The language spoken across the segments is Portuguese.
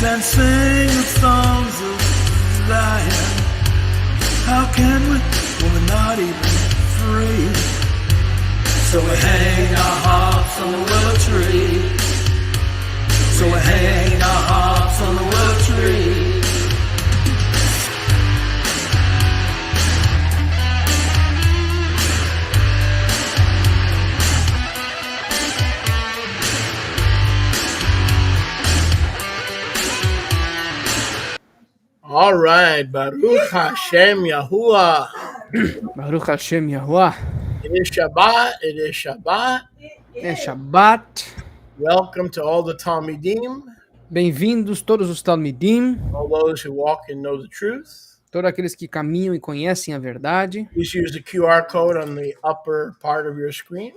and sing the songs of Zion. How can we when we're not even free? So we hang our harps on the willow tree. So we hang our harps on the willow tree. All right, Baruch Hashem Yahuwah. Baruch Hashem Yahuwah. It is Shabbat. It is Shabbat. É Shabbat. Welcome to all the Talmidim, Bem-vindos todos os Talmidim, all those who walk and know the truth. todos aqueles que caminham e conhecem a verdade. Please use the QR code on the upper part of your screen.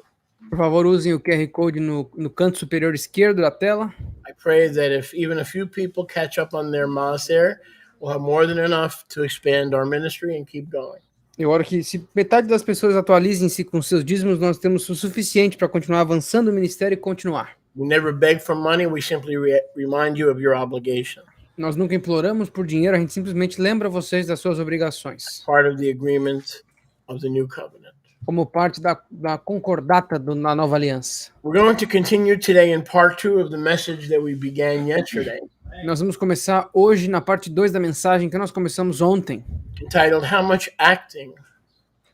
Por favor, usem o QR Code no canto superior esquerdo da tela. I pray that if even a few people catch up on their maaser, we'll have more than enough to expand our ministry and keep going. Eu oro que se metade das pessoas atualizem-se com seus dízimos, nós temos o suficiente para continuar avançando o ministério e continuar. We never beg for money. We simply remind you of your obligation. Nós nunca imploramos por dinheiro, a gente simplesmente lembra vocês das suas obrigações. Part of the agreement of the new covenant. Como parte da concordata da nova aliança. We're going to continue today in part 2 of the message that we began yesterday, Nós vamos começar hoje na parte 2 da mensagem que nós começamos ontem, entitled How Much Acting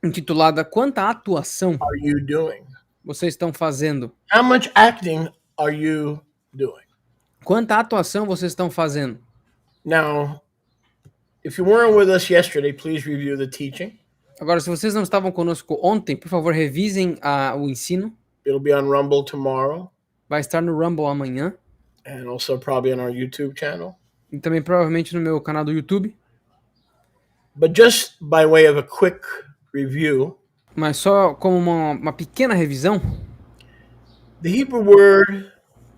intitulada Quanta atuação Are You Doing? vocês estão fazendo? How much acting are you doing? Quanta atuação vocês estão fazendo? Now, if you weren't with us yesterday, please review the teaching. Agora, se vocês não estavam conosco ontem, por favor, revisem o ensino. It'll be on Rumble tomorrow Vai estar no Rumble amanhã and also probably on our YouTube channel. e também provavelmente no meu canal do YouTube. But just by way of a quick review, Mas só como uma pequena revisão, the Hebrew word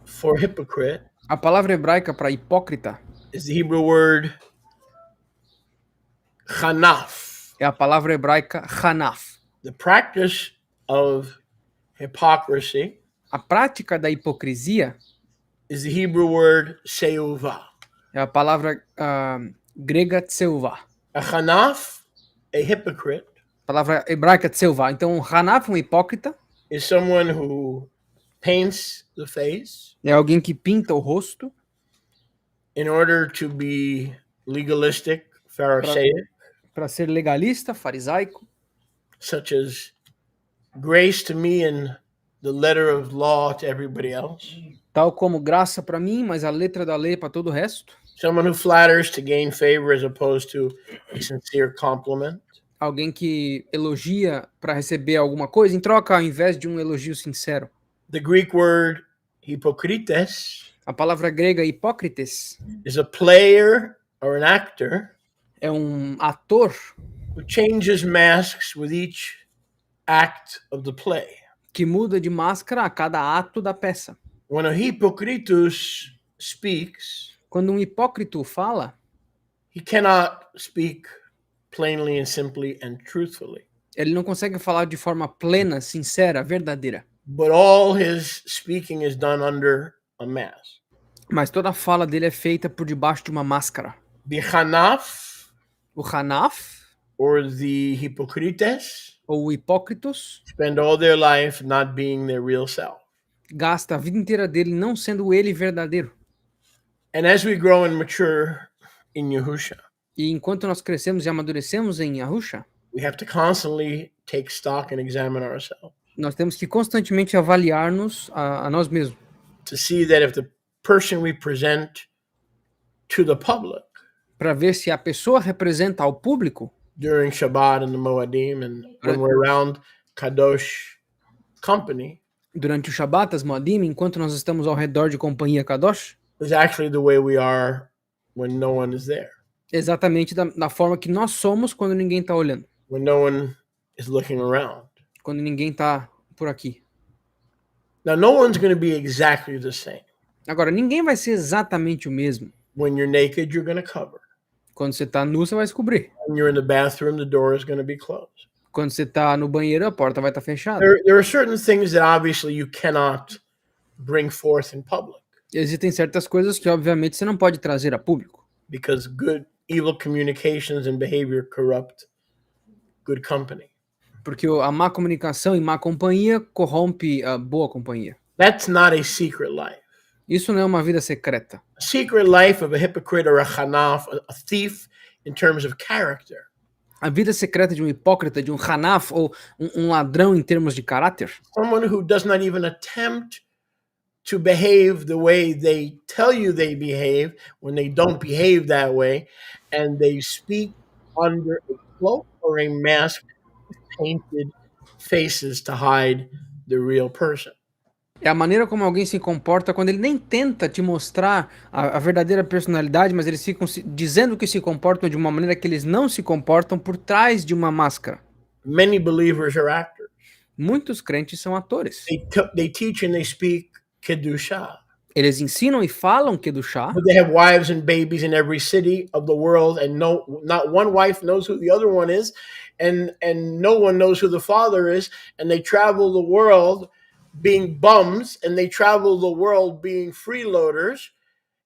for hypocrite a palavra hebraica para hipócrita is the Hebrew word chanaf. é a palavra hebraica hanaf. The practice of hypocrisy A prática da hipocrisia is the Hebrew word seuvah. é a palavra grega tseuva. A chanaf, a hypocrite, A palavra hebraica tseuva. Então, hanaf, um hipócrita, is someone who paints the face é alguém que pinta o rosto in order to be legalistic, Pharisaic, para ser legalista, farisaico, such as grace to me and the letter of law to everybody else. tal como graça para mim, mas a letra da lei para todo o resto. Someone who flatters to gain favor as opposed to a sincere compliment. Alguém que elogia para receber alguma coisa em troca ao invés de um elogio sincero. The Greek word hypocrites A palavra grega hipócrites is a player or an actor é um ator who changes masks with each act of the play. que muda de máscara a cada ato da peça. When a hypocritus speaks, Quando um hipócrito fala, he cannot speak plainly and simply and truthfully. ele não consegue falar de forma plena, sincera, verdadeira. But all his speaking is done under a mask. Mas toda a fala dele é feita por debaixo de uma máscara. The Hanaf, O hanaf, or the hypocrites, ou o hipócritos, spend all their life not being their real self. gasta a vida inteira dele não sendo ele verdadeiro. And as we grow and mature in Yahusha, E enquanto nós crescemos e amadurecemos em Yahusha, we have to constantly take stock and examine ourselves nós temos que constantemente avaliar-nos a nós mesmos, to see that if the person we present to the public para ver se a pessoa representa ao público during Shabbat and the Moadim and when we're around Kadosh company durante o Shabat, as Moadim, enquanto nós estamos ao redor de companhia Kadosh, is actually the way we are when no one is there, exatamente da forma que nós somos quando ninguém está olhando, when no one is looking around. quando ninguém está por aqui. Now, no one's going to be exactly the same. Agora, ninguém vai ser exatamente o mesmo. When you're naked, you're going to cover. Quando você está nu, você vai se cobrir. When you're in the bathroom, the door is going to be closed. Quando você está no banheiro, a porta vai estar fechada. There are certain things that obviously you cannot bring forth in public. Existem certas coisas que, obviamente, você não pode trazer a público. because evil communications and behavior corrupt good company. Porque a má comunicação e má companhia corrompe a boa companhia. That's not a secret life. Isso não é uma vida secreta. A secret life of a hypocrite or a hanaf, a thief in terms of character, A vida secreta de um hipócrita, de um hanaf ou um ladrão em termos de caráter. someone who does not even attempt to behave the way they tell you they behave when they don't behave that way, and they speak under a cloak or a mask with painted faces to hide the real person. É a maneira como alguém se comporta quando ele nem tenta te mostrar a verdadeira personalidade, mas eles ficam dizendo que se comportam de uma maneira que eles não se comportam por trás de uma máscara. Many believers are actors. Muitos crentes são atores. They teach and they speak kedusha. Eles ensinam e falam Kedushá, But they have wives and babies in every city of the world, and not one wife knows who the other one is, and no one knows who the father is, and they travel the world being bums, and they travel the world being freeloaders,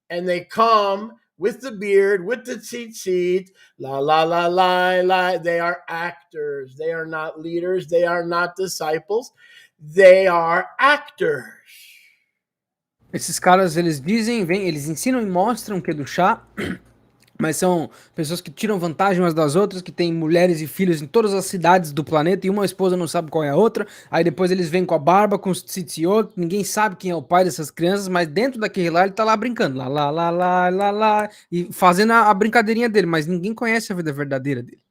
and they come with the beard, with the tzitzit, la la la la la. They are actors. They are not leaders. They are not disciples. They are actors. esses caras eles dizem, eles ensinam e mostram Kedushá, mas são pessoas que tiram vantagem umas das outras, que têm mulheres e filhos em todas as cidades do planeta e uma esposa não sabe qual é a outra. Aí depois eles vêm com a barba, com os tzitziot, ninguém sabe quem é o pai dessas crianças, mas dentro daquele lá ele tá lá brincando, lá, lá, lá, lá, lá, lá, e fazendo a brincadeirinha dele, mas ninguém conhece a vida verdadeira dele.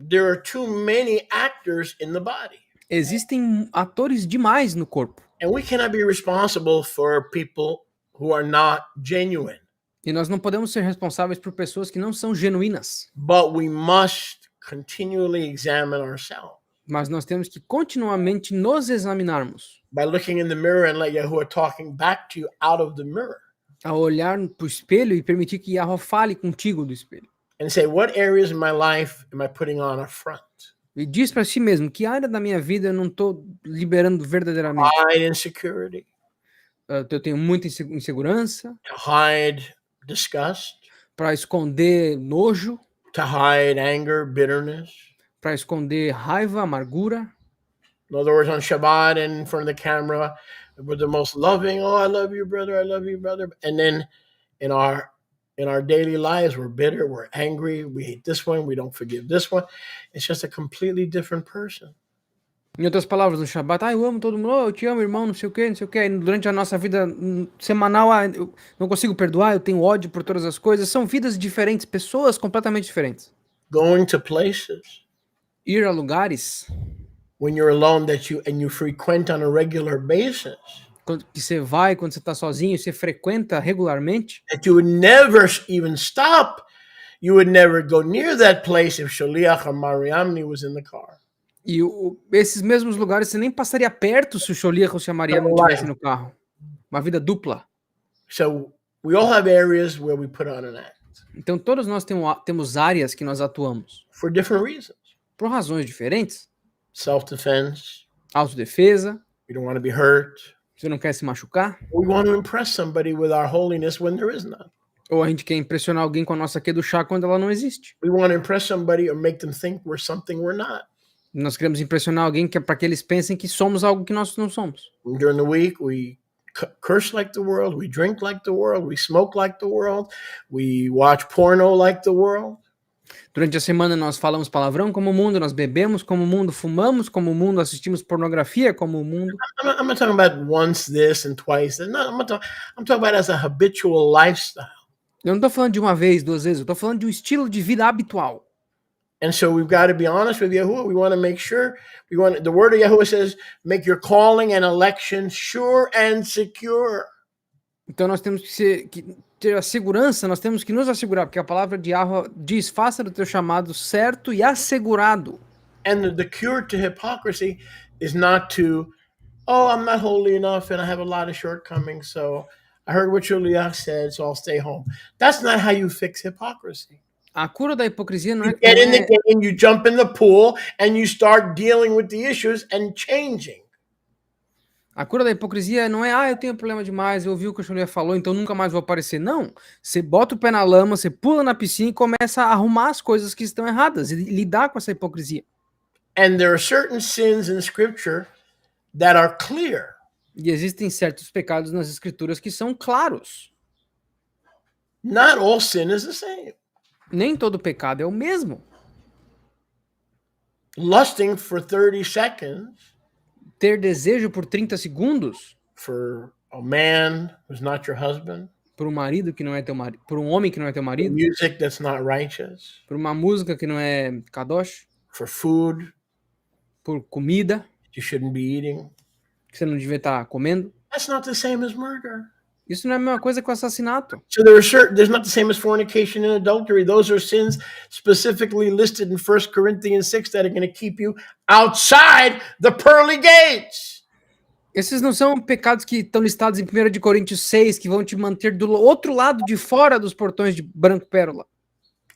There are too many actors in the body. Existem atores demais no corpo. And we cannot be responsible for people who are not genuine. E nós não podemos ser responsáveis por pessoas que não são genuínas. But we must continually examine ourselves Mas nós temos que continuamente nos examinarmos. by looking in the mirror and let Yahuwah talking back to you out of the mirror. A olhar para o espelho e permitir que Yahweh fale contigo do espelho. And say, what areas in my life am I putting on a front? E diz para si mesmo que área da minha vida eu não estou liberando verdadeiramente. Hide insecurity, Eu tenho muita insegurança, to hide disgust, para esconder nojo, to hide anger, bitterness. para esconder raiva, amargura. In other words, on Shabbat and in front of the camera, we're the most loving. Oh, I love you, brother. I love you, brother. And then in our daily lives, we're bitter, we're angry, we hate this one, we don't forgive this one. It's just a completely different person. Em outras palavras, no Shabbat, eu amo todo mundo, eu te amo, irmão, não sei o que, não sei o que. Durante a nossa vida semanal, eu não consigo perdoar, eu tenho ódio por todas as coisas. São vidas diferentes, pessoas completamente diferentes. Going to places Ir a lugares when you're alone and you frequent on a regular basis que você vai, quando você está sozinho, você frequenta regularmente, that you would never even stop. You would never go near that place if Shaliach or Mariamni was in the car. e esses mesmos lugares você nem passaria perto se o Sholiach ou se a Maria não estivesse no carro. Uma vida dupla. So we all have areas where we put on an act Então todos nós temos áreas que nós atuamos for different reasons. por razões diferentes. Self-defense. Autodefesa, We don't want to be hurt. você não quer se machucar, We want to impress somebody with our holiness when there is none. ou a gente quer impressionar alguém com a nossa Kedushá quando ela não existe. We want to impress somebody or make them think we're something we're not. Nós queremos impressionar alguém que é para que eles pensem que somos algo que nós não somos. During the week, we curse like the world, we drink like the world, we smoke like the world, we watch porno like the world. Durante a semana nós falamos palavrão como o mundo, nós bebemos como o mundo, fumamos como o mundo, assistimos pornografia como o mundo. I'm not talking about once this and twice this. No, I'm talking about as a habitual lifestyle. Eu não estou falando de uma vez, duas vezes, eu estou falando de um estilo de vida habitual. And so we've got to be honest with Yahuwah. We want to make sure, the word of Yahuwah says, make your calling and election sure and secure. Então nós temos que ter a segurança, nós temos que nos assegurar, porque a palavra de Yahweh diz, faça do teu chamado certo e assegurado. And the cure to hypocrisy is not to, oh, I'm not holy enough and I have a lot of shortcomings, so I heard what Juliach said, so I'll stay home. That's not how you fix hypocrisy. A cura da hipocrisia não You é... get in the game, you jump in the pool, and you start dealing with the issues and changing. A cura da hipocrisia não é, eu tenho problema demais, eu ouvi o que a Xulia falou, então nunca mais vou aparecer. Não. Você bota o pé na lama, você pula na piscina e começa a arrumar as coisas que estão erradas e lidar com essa hipocrisia. And there are certain sins in Scripture that are clear. E existem certos pecados nas escrituras que são claros. Not all sin is the same. Nem todo pecado é o mesmo. Lusting for 30 seconds Ter desejo por 30 segundos for a man who's not your husband, por um marido que não é teu marido, por um homem que não é teu for marido, music that's not righteous, por uma música que não é kadosh, for food por comida you shouldn't be eating. que você não devia estar comendo. That's not the same as murder. Isso não é a mesma coisa que o assassinato. So there's not the same as fornication and adultery. Those are sins specifically listed in 1 Corinthians 6 that are going to keep you outside the pearly gates. Esses não são pecados que estão listados em 1 de Coríntios 6, que vão te manter do outro lado de fora dos portões de branco pérola.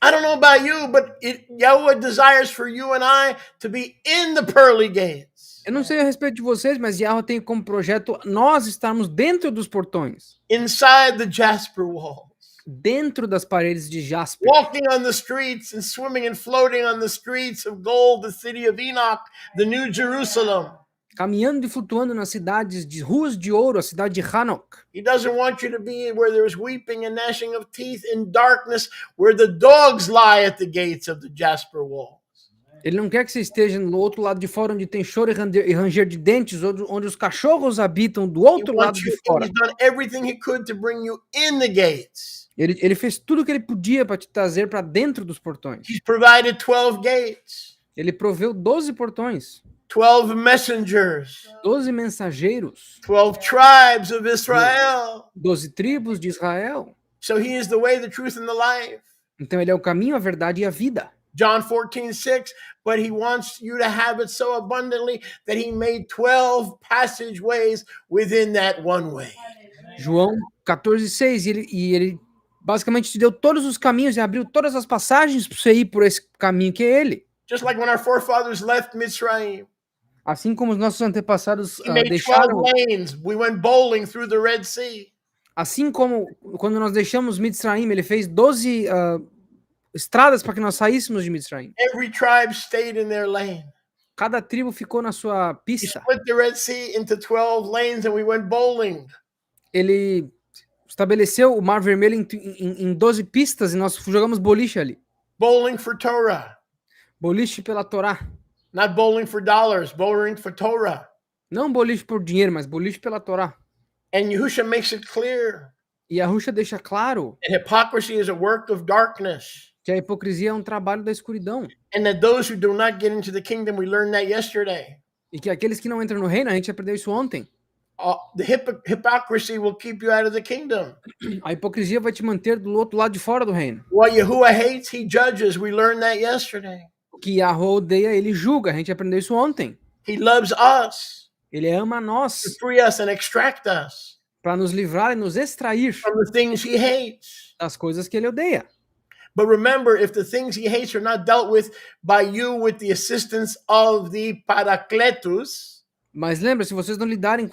I don't know about you, but Yahweh desires for you and I to be in the pearly gates. Eu não sei a respeito de vocês, mas Yahweh tem como projeto nós estarmos dentro dos portões, Inside the jasper walls. dentro das paredes de jasper, Walking on the streets and swimming and floating on the streets of gold, the city of Enoch, the New Jerusalem. caminhando e flutuando nas cidades de ruas de ouro, a cidade de Hanok. He doesn't want you to be where there's weeping and gnashing of teeth in darkness, where the dogs lie at the gates of the jasper walls. Ele não quer que você esteja no outro lado de fora, onde tem choro e ranger de dentes, onde os cachorros habitam do He outro lado wants de you, fora. he's done everything he could to bring you in the gates. Ele fez tudo o que ele podia para te trazer para dentro dos portões. He's provided 12 gates, Ele proveu 12 portões, 12 messengers, 12 mensageiros, 12 tribes of Israel. 12 tribos de Israel. So he is the way, the truth, and the life. Então ele é o caminho, a verdade e a vida. John 14:6, but he wants you to have it so abundantly that he made 12 passageways within that one way. João 14,6, e ele basicamente te deu todos os caminhos e abriu todas as passagens para você ir por esse caminho que é ele. Just like when our forefathers left Mitzrayim, Assim como os nossos antepassados he made 12 deixaram, lanes. We went bowling through the Red Sea. assim como quando nós deixamos Mitzraim, ele fez 12 estradas para que nós saíssemos de Mitzraim. Every tribe stayed in their lane. Cada tribo ficou na sua He pista. split the Red Sea into 12 lanes and we went bowling. Ele estabeleceu o Mar Vermelho em 12 pistas e nós jogamos boliche ali. Bowling for Torah. Boliche pela Torá. Not bowling for dollars, bowling for Torah. Não boliche por dinheiro, mas boliche pela Torá. And Yahusha makes it clear E a Rusha deixa claro that hypocrisy is a work of darkness. que a hipocrisia é um trabalho da escuridão. And that those who do not get into the kingdom, we learned that yesterday. E que aqueles que não entram no reino, a gente aprendeu isso ontem. The hypocrisy will keep you out of the kingdom. A hipocrisia vai te manter do outro lado de fora do reino. What Yahuwah hates, he judges. We learned that yesterday. O que Yahweh odeia, ele julga. A gente aprendeu isso ontem. He loves us Ele ama a to nós free us and extract us para nos livrar e nos extrair from the things he hates. das coisas que ele odeia. But remember, if the things he hates are not dealt with by you with the assistance of the Paracletus, Mas lembra, se vocês não lidarem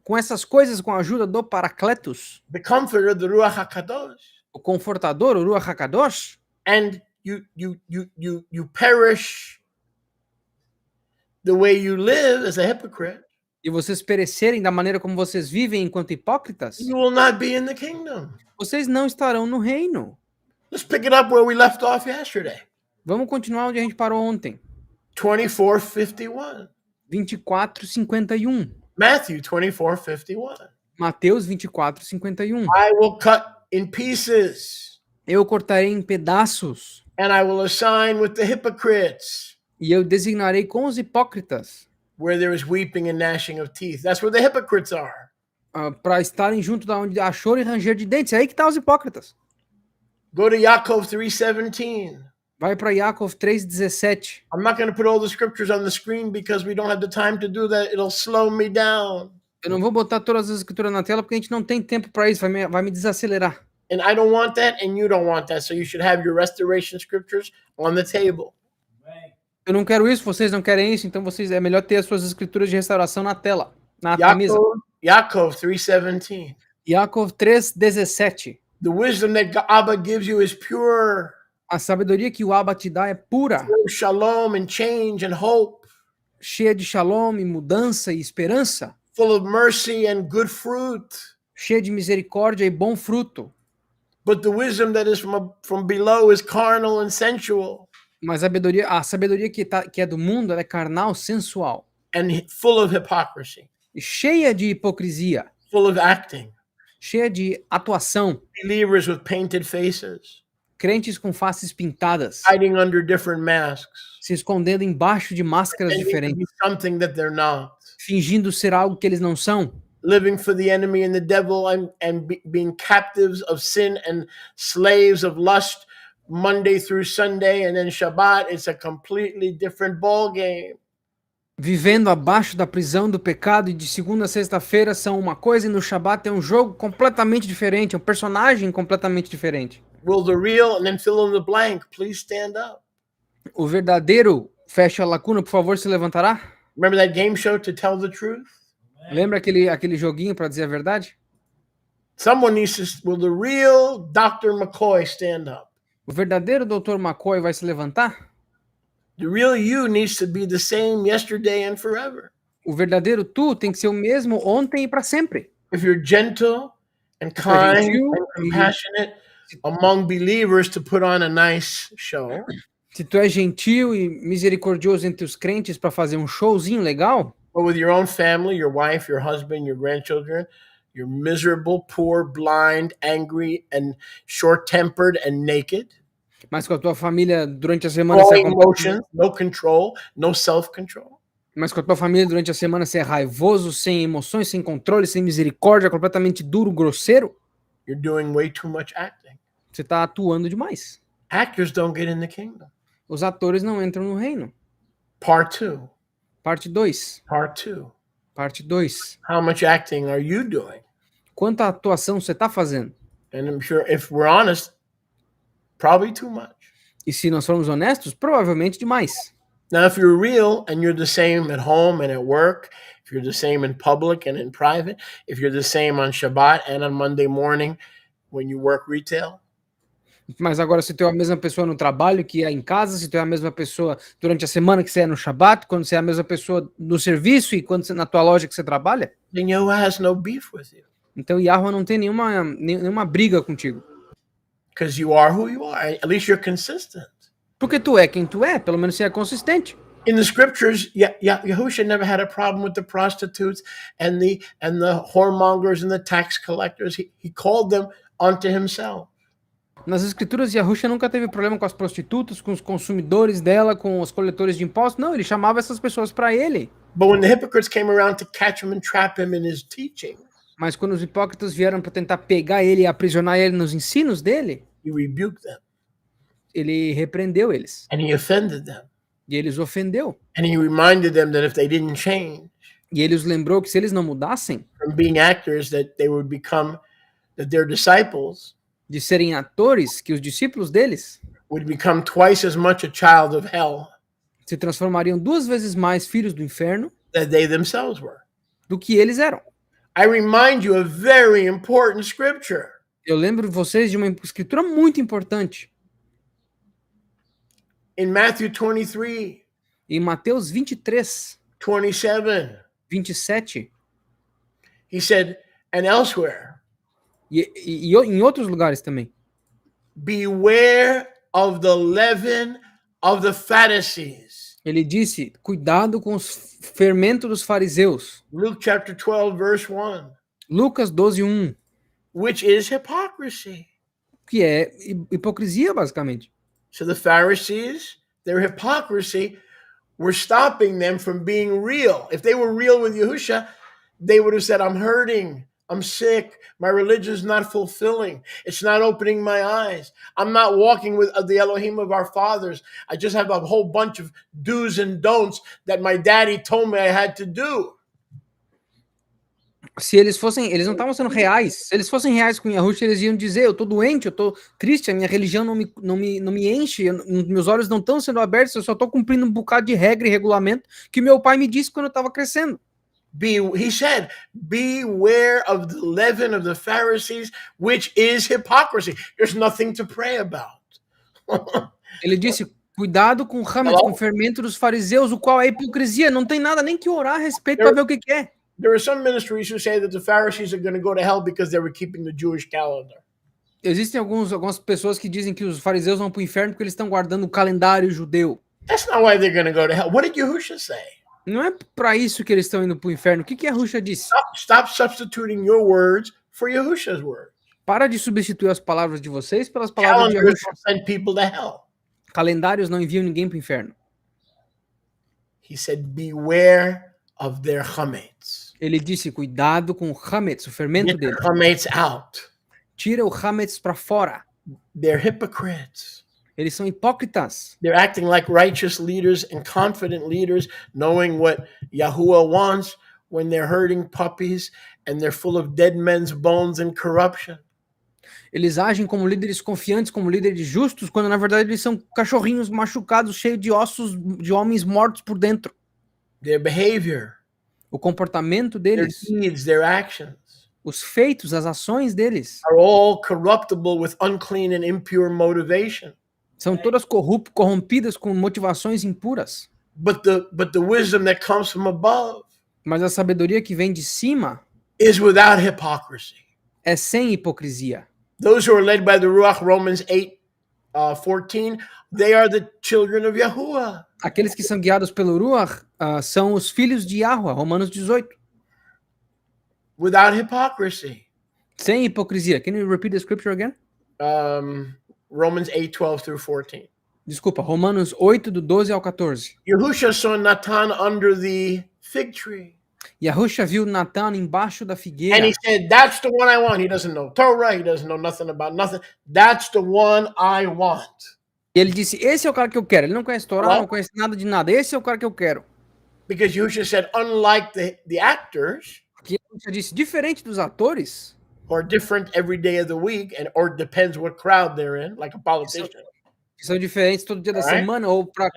com essas coisas com a ajuda do Paracletos, the comforter, the Ruach HaKadosh, o confortador, o Ruach HaKadosh, and you perish the way you live as a hypocrite, e vocês perecerem da maneira como vocês vivem enquanto hipócritas, you will not be in the kingdom. vocês vocês não estarão no reino. Let's pick it up where we left off yesterday. Vamos continuar onde a gente parou ontem. 24:51. 24:51. Matthew 24:51. Mateus 24:51. I will cut in pieces, Eu cortarei em pedaços and I will assign with the hypocrites, e eu designarei com os hipócritas where there is weeping and gnashing of teeth. That's where the hypocrites are. para estarem junto da onde há choro e ranger de dentes. É aí que tá os hipócritas. Go to Yaakov 3:17. Vai para Yaakov 3:17. I'm not going to put all the scriptures on the screen because we don't have the time to do that. It'll slow me down. Eu não vou botar todas as escrituras na tela porque a gente não tem tempo para isso, vai me desacelerar. And I don't want that, and you don't want that. So you should have your restoration scriptures on the table. Eu não quero isso, vocês não querem isso, então é melhor ter as suas escrituras de restauração na tela, na camisa. Yaakov 3:17. Yaakov 3:17. The wisdom that Abba gives you is pure, A sabedoria que o Abba te dá é pura, full of shalom and change and hope, cheia de shalom e mudança e esperança, full of mercy and good fruit. cheia de misericórdia e bom fruto. But the wisdom that is from below is carnal and sensual Mas a sabedoria que é do mundo, ela é carnal, sensual and full of hypocrisy, e cheia de hipocrisia, full of acting. cheia de atuação, Believers with painted faces, crentes com faces pintadas, hiding under different masks, se escondendo embaixo de máscaras pretending to diferentes, be something that they're not, fingindo ser algo que eles não são, living for the enemy and the devil and being captives of sin and slaves of lust Monday through Sunday, and then Shabbat, it's a completely different ball game. vivendo abaixo da prisão do pecado, e de segunda a sexta-feira são uma coisa e no Shabat é um jogo completamente diferente, um personagem completamente diferente. Will the real, and then fill in the blank, please stand up. O verdadeiro, fecha a lacuna, por favor, se levantará? Remember that game show, To Tell the Truth? Lembra aquele joguinho para dizer a verdade? Someone needs to, will the real Dr. McCoy stand up? O verdadeiro Dr. McCoy vai se levantar? The real you needs to be the same yesterday and forever. O verdadeiro tu tem que ser o mesmo ontem e para sempre. If you're gentle and Se tu é kind gentil and compassionate among believers to put on a nice show, Se tu é gentil e misericordioso entre os crentes para fazer um showzinho legal, but with your own family, your wife, your husband, your grandchildren, you're miserable, poor, blind, angry, and short-tempered and naked. mas com a tua família durante a semana No você é emotions, no control, no self-control. Mas com a tua família durante a semana você é raivoso, sem emoções, sem controle, sem misericórdia, completamente duro, grosseiro, You're doing way too much acting. você está atuando demais. Actors don't get in the kingdom. Os atores não entram no reino. Part 2. Parte 2. Part 2. Parte 2. How much acting are you doing? Quanta atuação você está fazendo? And I'm sure if we're honest, probably too much. E se nós formos honestos, provavelmente demais. Now, if you're real and you're the same at home and at work, if you're the same in public and in private, if you're the same on Shabbat and on Monday morning when you work retail, Mas agora, se tu é a mesma pessoa no trabalho que é em casa, se tu é a mesma pessoa durante a semana que você é no Shabat, quando você é a mesma pessoa no serviço e quando você, na tua loja que você trabalha, then Yahweh has no beef with you então Yahweh não tem nenhuma briga contigo. because you are who you are. At least you're consistent. Porque tu é quem tu é, pelo menos você é consistente. In the scriptures, Yahushua never had a problem with the prostitutes and the whoremongers and the tax collectors. He called them unto himself. Nas escrituras, Yahushua nunca teve problema com as prostitutas, com os consumidores dela, com os coletores de impostos. Não, ele chamava essas pessoas para ele. But when the hypocrites came around to catch him and trap him in his teaching, Mas quando os hipócritas vieram para tentar pegar ele e aprisionar ele nos ensinos dele, he rebuked them ele repreendeu eles. and he offended them. E ele os ofendeu. And he reminded them that if they didn't change E ele os lembrou que se eles não mudassem from being actors, that they would become, that their disciples de serem atores, que os discípulos deles would become twice as much a child of hell se transformariam 2 vezes mais filhos do inferno that they themselves were. do que eles eram. I remind you of very important scripture. Eu lembro vocês de uma escritura muito importante. In Matthew 23, Em Mateus 23, 27, 27, he said, and elsewhere, e em outros lugares também. beware of the leaven of the Pharisees. Ele disse, cuidado com os fermentos dos fariseus. Luke chapter 12, verse 1, Lucas 12:1, which is hypocrisy. que é hipocrisia, basicamente. So the Pharisees, their hypocrisy, were stopping them from being real. If they were real with Yahusha, they would have said, I'm hurting, I'm sick, my religion is not fulfilling, it's not opening my eyes, I'm not walking with the Elohim of our fathers, I just have a whole bunch of do's and don'ts that my daddy told me I had to do. Se eles não estavam sendo reais. Se eles fossem reais com Yahushua, eles iam dizer, eu tô doente, eu tô triste, a minha religião não me enche, meus olhos não estão sendo abertos, eu só tô cumprindo um bocado de regra e regulamento que meu pai me disse quando eu estava crescendo. he said, beware of the leaven of the Pharisees, which is hypocrisy. There's nothing to pray about. Ele disse, cuidado com o hametz, Hello? com o fermento dos fariseus, o qual é hipocrisia. Não tem nada nem que orar a respeito para ver o que é. There are some ministries who say that the Pharisees are going to go to hell because they were keeping the Jewish calendar. Existem algumas pessoas que dizem que os fariseus vão para o inferno porque eles estão guardando o calendário judeu. That's not why they're going to go to hell. What did Yahusha say? Não é para isso que eles estão indo para o inferno. O que Yahusha disse? Stop substituting your words for Yahusha's words. Para de substituir as palavras de vocês pelas palavras de Calendars Yahusha. don't send people to hell. Calendários não enviam ninguém para o inferno. He said, beware of their chametz. Ele disse, cuidado com o hametz, o fermento Get dele. the chametz out. Tira o hametz para fora. They're hypocrites. Eles são hipócritas. They're acting like righteous leaders and confident leaders, knowing what Yahuwah wants when they're herding puppies and they're full of dead men's bones and corruption. Eles agem como líderes confiantes, como líderes justos, quando na verdade eles são cachorrinhos machucados, cheios de ossos de homens mortos por dentro. Their behavior, O comportamento their deles, deeds, their actions os feitos, as ações deles, are all corruptible with unclean and impure motivation. são todas corrompidas com motivações impuras. But the wisdom that comes from above Mas a sabedoria que vem de cima is without hypocrisy. é sem hipocrisia. Those who are led by the Ruach, Romans 8:14, they are the children of Yahuwah. Aqueles que são guiados pelo Ruach são os filhos de Yahuwah, Romanos 18. Without hypocrisy. Sem hipocrisia. Can you repeat the scripture again? Romans 8:12 through 14. Desculpa, Romanos 8, do 12 ao 14. Yahusha saw Natan under the fig tree. Yahusha viu Natan embaixo da And figueira. he said, that's the one I want. He doesn't know Torah. He doesn't know nothing about nothing. That's the one I want. E ele disse, esse é o cara que eu quero. Ele não conhece Torá, Hello? não conhece nada de nada. Esse é o cara que eu quero. Because Yahusha said, unlike the actors, Que Yahusha disse, diferente dos atores, who are different every day of the week, or depends what crowd they're in, like a politician. que são diferentes todo dia da Alright. semana, ou pra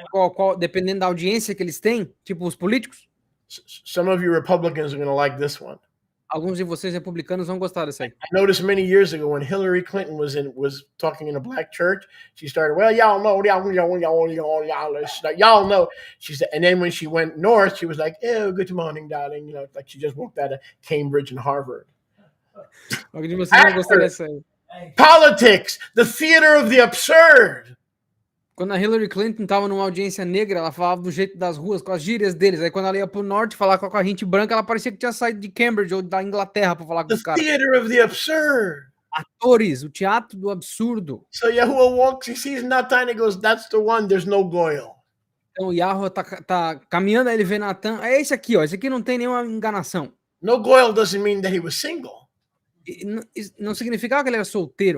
dependendo da audiência que eles têm, tipo os políticos. Some of you Republicans are going to like this one. Alguns de vocês republicanos vão gostar dessa aí. I noticed many years ago when Hillary Clinton was talking in a black church, she started, well, y'all know. She said, and then when she went north, she was like, oh, good morning, darling. You know, like she just walked out of Cambridge and Harvard. Alguns de vocês vão gostar dessa aí. Politics, the theater of the absurd. Quando a Hillary Clinton estava numa audiência negra, ela falava do jeito das ruas, com as gírias deles. Aí quando ela ia pro norte falar com a gente branca, ela parecia que tinha saído de Cambridge ou da Inglaterra para falar com The os caras. theater of the absurd. Atores, o teatro do absurdo. So Yahuwah walks, he sees Natan, he goes, that's the one, there's no goyle. Então o Yahweh tá caminhando, aí ele vê Natan. É esse aqui, ó. Esse aqui não tem nenhuma enganação. No goyle doesn't mean that he was single. E não significava que ele era solteiro.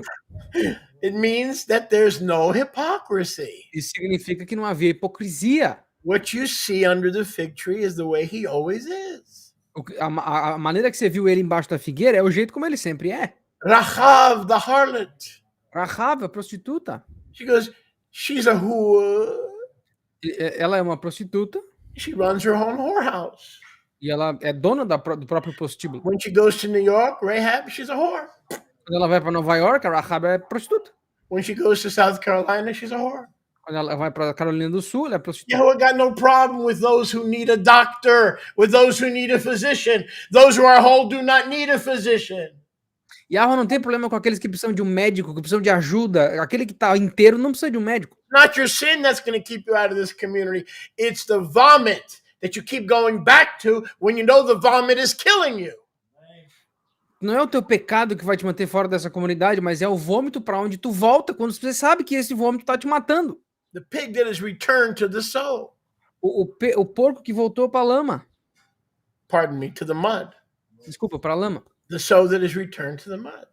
It means that there's no hypocrisy. Isso significa que não havia hipocrisia. What you see under the fig tree is the way he always is. A maneira que você viu ele embaixo da figueira é o jeito como ele sempre é. Rachav, the harlot. Rahab, a prostituta. She goes, she's a whore. Ela é uma prostituta She runs her own whorehouse. e ela é dona do próprio prostíbulo. When she goes to New York, Rahab, she's a whore. Quando ela vai para Nova York, a Rahab é prostituta. When she goes to South Carolina, she's a whore. Quando ela vai para Carolina do Sul, ela é prostituta. Yahuwah got no problem with those who need a doctor, with those who need a physician. Those who are whole do not need a physician. Yahweh não tem problema com aqueles que precisam de um médico, que precisam de ajuda. Aquele que está inteiro não precisa de um médico. Not your sin that's going to keep you out of this community. It's the vomit that you keep going back to when you know the vomit is killing you. Não é o teu pecado que vai te manter fora dessa comunidade, mas é o vômito para onde tu volta quando você sabe que esse vômito está te matando. The pig that is returned to the soul. O porco que voltou para a lama. Pardon me, to the mud. Desculpa, para a lama. The soul that is returned to the mud.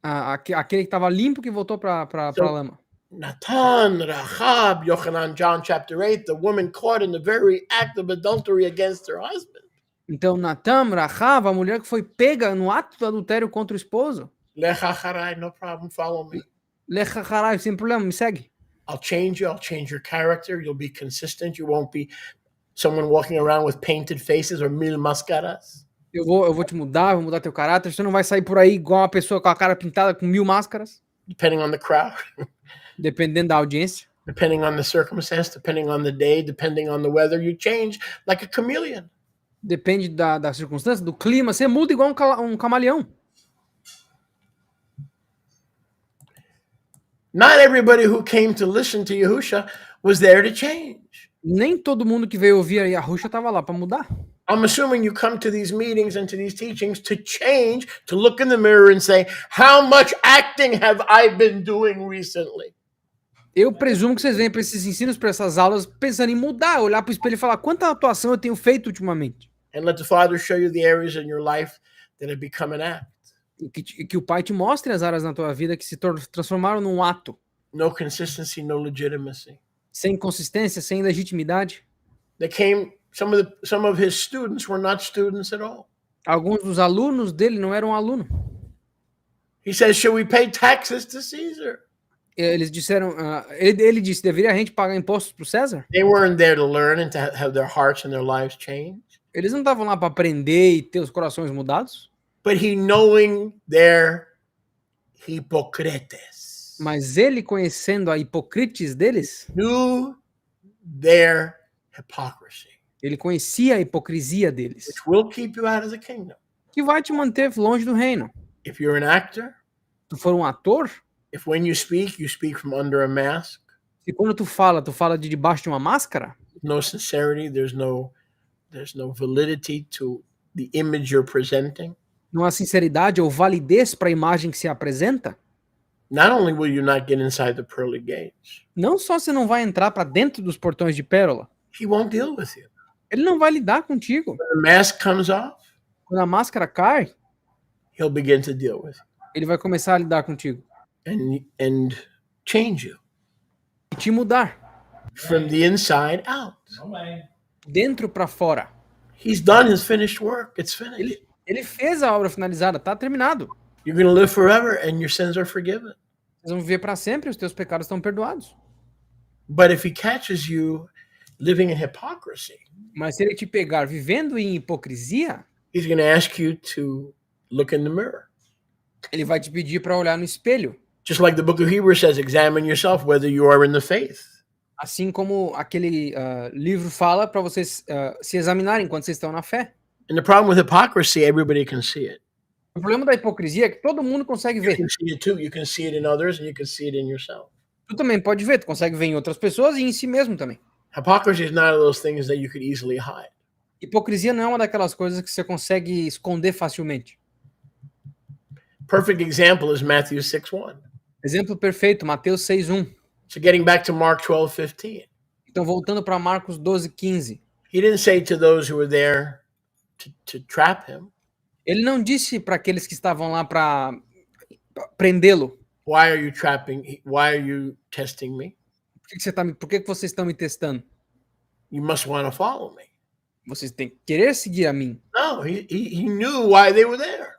Aquele que estava limpo que voltou para a lama. Natan, Rahab, Yochanan, John chapter 8, the woman caught in the very act of adultery against her husband. Então, Natan, Rahab, a mulher que foi pega no ato do adultério contra o esposo. Lech acharai, no problem, follow me. Lech hacharai, sem problema, me segue. I'll change you, I'll change your character, you'll be consistent, you won't be Someone walking around with painted faces or mil máscaras. Eu vou te mudar, vou mudar teu caráter. Você não vai sair por aí igual uma pessoa com a cara pintada com 1000 máscaras, Depending on the crowd, dependendo da audiência, depending on the circumstance, depending on the day, depending on the weather, you change like a chameleon. depende da circunstância, do clima. Você muda igual um camaleão. Not everybody who came to listen to Yahusha was there to change. Nem todo mundo que veio ouvir a Yahusha estava lá para mudar. I'm assuming you come to these meetings and to these teachings to change, to look in the mirror and say, how much acting have I been doing recently? Eu presumo que vocês vêm para esses ensinos, para essas aulas, pensando em mudar, olhar para o espelho e falar quanta atuação eu tenho feito ultimamente. And let the Father show you the areas in your life that have become an act. E que o Pai te mostre as áreas na tua vida que se transformaram num ato. No consistency, no legitimacy. Sem consistência, sem legitimidade. Some of his students were not students at all. Alguns dos alunos dele não eram aluno. He says, should we pay taxes to Caesar? Eles disseram, ele disse, deveria a gente pagar impostos para o César? They weren't there to learn and to have their hearts and their lives changed. Eles não estavam lá para aprender e ter os corações mudados? But he knowing their hypocrites. Mas ele, conhecendo a hipocrites deles, Knew their hypocrisy. ele conhecia a hipocrisia deles, Which will keep you out of the kingdom. que vai te manter longe do reino. If you're an actor, Tu for um ator, if when you speak from under a mask. e quando tu fala de debaixo de uma máscara, No sincerity, there's no validity to the image you're presenting. não há sinceridade ou validez para a imagem que se apresenta, Not only will you not get inside the pearly gates, não só você não vai entrar para dentro dos portões de pérola, he won't deal with you. ele não vai lidar contigo. When the mask comes off, Quando a máscara cai, he'll begin to deal with you ele vai começar a lidar contigo and change you e te mudar, from the inside out. dentro para fora. He's done his finished work. It's finished. Ele fez a obra finalizada, tá terminado. You're going to live forever and your sins are forgiven. Vocês vão viver para sempre, os teus pecados estão perdoados. But if he catches you living in hypocrisy, Mas se ele te pegar vivendo em hipocrisia, he's going to ask you to look in the mirror. ele vai te pedir para olhar no espelho. Just like the book of Hebrews says, examine yourself whether you are in the faith. Assim como aquele livro fala para vocês se examinarem enquanto vocês estão na fé. And the problem with hypocrisy, everybody can see it. O problema da hipocrisia é que todo mundo consegue You ver. can see it too. You can see it in others and you can see it in yourself. Tu também pode ver, tu consegue ver em outras pessoas e em si mesmo também. Hypocrisy is not of those things that you could easily hide. Hipocrisia não é uma daquelas coisas que você consegue esconder facilmente. Perfect example is Matthew 6:1. Exemplo perfeito, Mateus 6:1. So getting back to Mark 12:15. Então, voltando para Marcos 12:15. He didn't say to those who were there to trap him, Ele não disse para aqueles que estavam lá para prendê-lo. why are you trapping? Why are you testing me? Por que vocês estão me testando? You must want to follow me. Vocês têm que querer seguir a mim. No, he knew why they were there.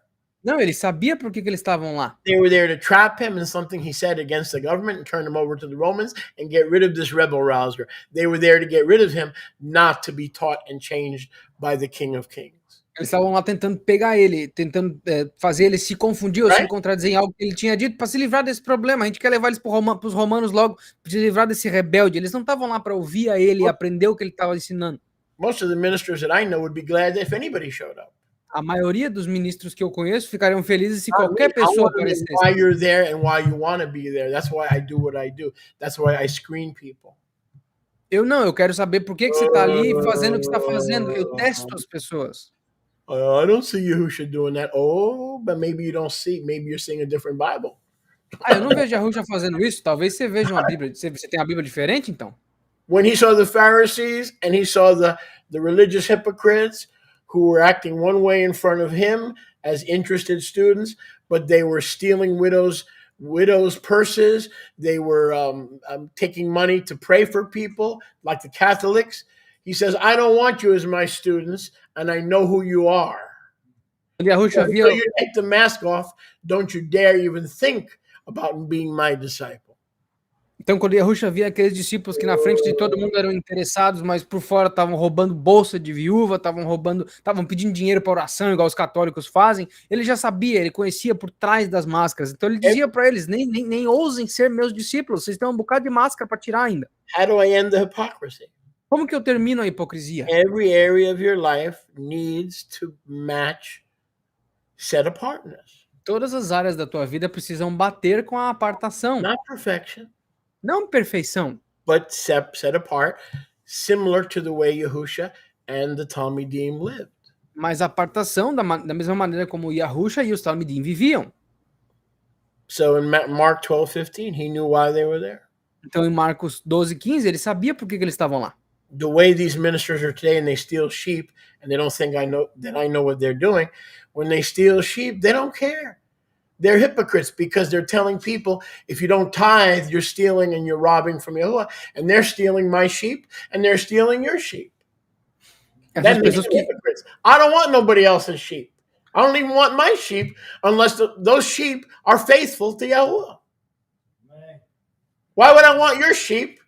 Não, ele sabia por que eles estavam lá. They were there to trap him in something he said against the government and turn him over to the Romans and get rid of this rebel rouser. They were there to get rid of him, not to be taught and changed by the King of Kings. Eles estavam lá tentando pegar ele, tentando fazer ele se confundir ou se Right? contradizer em algo que ele tinha dito para se livrar desse problema. A gente quer levar eles para os romanos logo, para se livrar desse rebelde. Eles não estavam lá para ouvir a ele e aprender o que ele estava ensinando. Most of the ministers that I know would be glad if anybody showed up. A maioria dos ministros que eu conheço ficariam felizes se I mean, qualquer I pessoa wanna know aparecesse. why you're there and why you want to be there. That's why I do what I do. That's why I screen people. Eu quero saber por que você está ali fazendo o que está fazendo. Eu testo as pessoas. I don't see Yahusha doing that. Oh, but maybe you don't see. Maybe you're seeing a different Bible. Eu não vejo a Yahusha fazendo isso. Talvez você veja uma Bíblia. Você tem a Bíblia diferente, então? When he saw the Pharisees and he saw the religious hypocrites who were acting one way in front of him as interested students, but they were stealing widows' purses. They were taking money to pray for people, like the Catholics. He says, I don't want you as my students, and I know who you are. Quando a Yahusha Until via, you take the mask off, don't you dare even think about being my disciple. Então, quando Yahusha via aqueles discípulos que na frente de todo mundo eram interessados, mas por fora estavam roubando bolsa de viúva, estavam pedindo dinheiro para oração, igual os católicos fazem, ele já sabia, ele conhecia por trás das máscaras. Então ele dizia para eles: nem ousem ser meus discípulos, vocês têm um bocado de máscara para tirar ainda. How do I end the hypocrisy? Como que eu termino a hipocrisia? Every area of your life needs to match set apartness. Todas as áreas da tua vida precisam bater com a apartação. Not perfection, Não perfeição, but set apart, similar to the way Yahusha and the Talmidim lived. mas a apartação da mesma maneira como Yahusha e os Talmidim viviam. So in Mark 12:15, he knew why they were there. Então em Marcos 12:15, ele sabia por que eles estavam lá. The way these ministers are today, and they steal sheep, and they don't think I know what they're doing. When they steal sheep, they don't care. They're hypocrites because they're telling people, if you don't tithe, you're stealing and you're robbing from Yahuwah, and they're stealing my sheep and they're stealing your sheep. That makes them hypocrites. I don't want nobody else's sheep. I don't even want my sheep unless those sheep are faithful to Yahuwah. Why would I want your sheep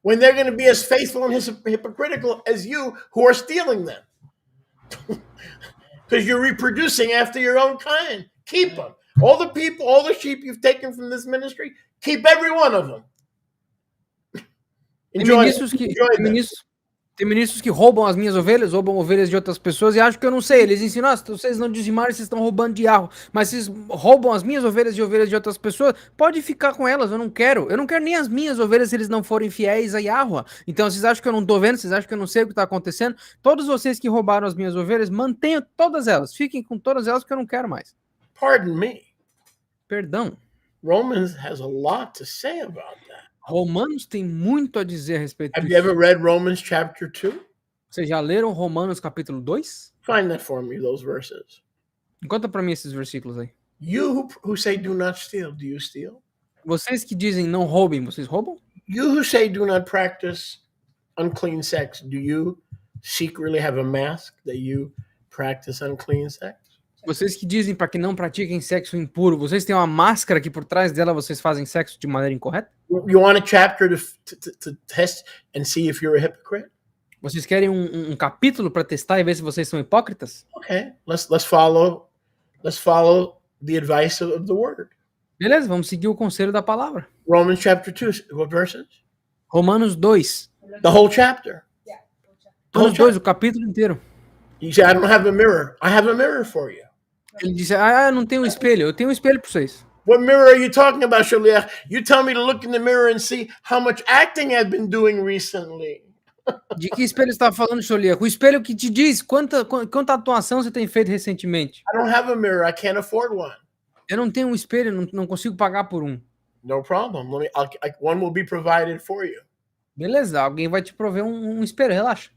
when they're going to be as faithful and hypocritical as you who are stealing them? Because you're reproducing after your own kind. Keep them. All the people, all the sheep you've taken from this ministry, keep every one of them. Tem ministros que roubam as minhas ovelhas, roubam ovelhas de outras pessoas e acham que eu não sei. Eles ensinam: se vocês não dizimarem, vocês estão roubando de Yahweh. Mas vocês roubam as minhas ovelhas de outras pessoas, pode ficar com elas, eu não quero. Eu não quero nem as minhas ovelhas se eles não forem fiéis a Yahweh. Então vocês acham que eu não tô vendo, vocês acham que eu não sei o que está acontecendo? Todos vocês que roubaram as minhas ovelhas, mantenham todas elas. Fiquem com todas elas, porque eu não quero mais. Pardon me. Perdão. Romans has a lot to say about that. Romanos tem muito a dizer a respeito Have disso. you ever read Romans chapter 2? Vocês já leram Romanos capítulo 2? Find that for me, those verses. Conta para mim esses versículos aí. You who say do not steal, do you steal? Vocês que dizem não roubem, vocês roubam? You who say do not practice unclean sex, do you secretly have a mask that you practice unclean sex? Vocês que dizem para que não pratiquem sexo impuro, vocês têm uma máscara que por trás dela vocês fazem sexo de maneira incorreta? You want a chapter to test and see if you're a hypocrite? Vocês querem um capítulo para testar e ver se vocês são hipócritas? Okay, let's follow the advice of the word. Beleza, vamos seguir o conselho da palavra. Romans chapter 2, what verses? Romanos 2. The whole chapter. Romanos 2, o capítulo inteiro. You say, I don't have a mirror. I have a mirror for you. Ele disse: eu não tenho um espelho, eu tenho um espelho para vocês. What mirror are you talking about, Shaliach? You tell me to look in the mirror and see how much acting I've been doing recently. De que espelho você está falando, Sholiach? O espelho que te diz quanta atuação você tem feito recentemente. I don't have a mirror. I can't afford one. Eu não tenho um espelho, não consigo pagar por um. No problem. One will be provided for you. Beleza, alguém vai te prover um espelho, relaxa.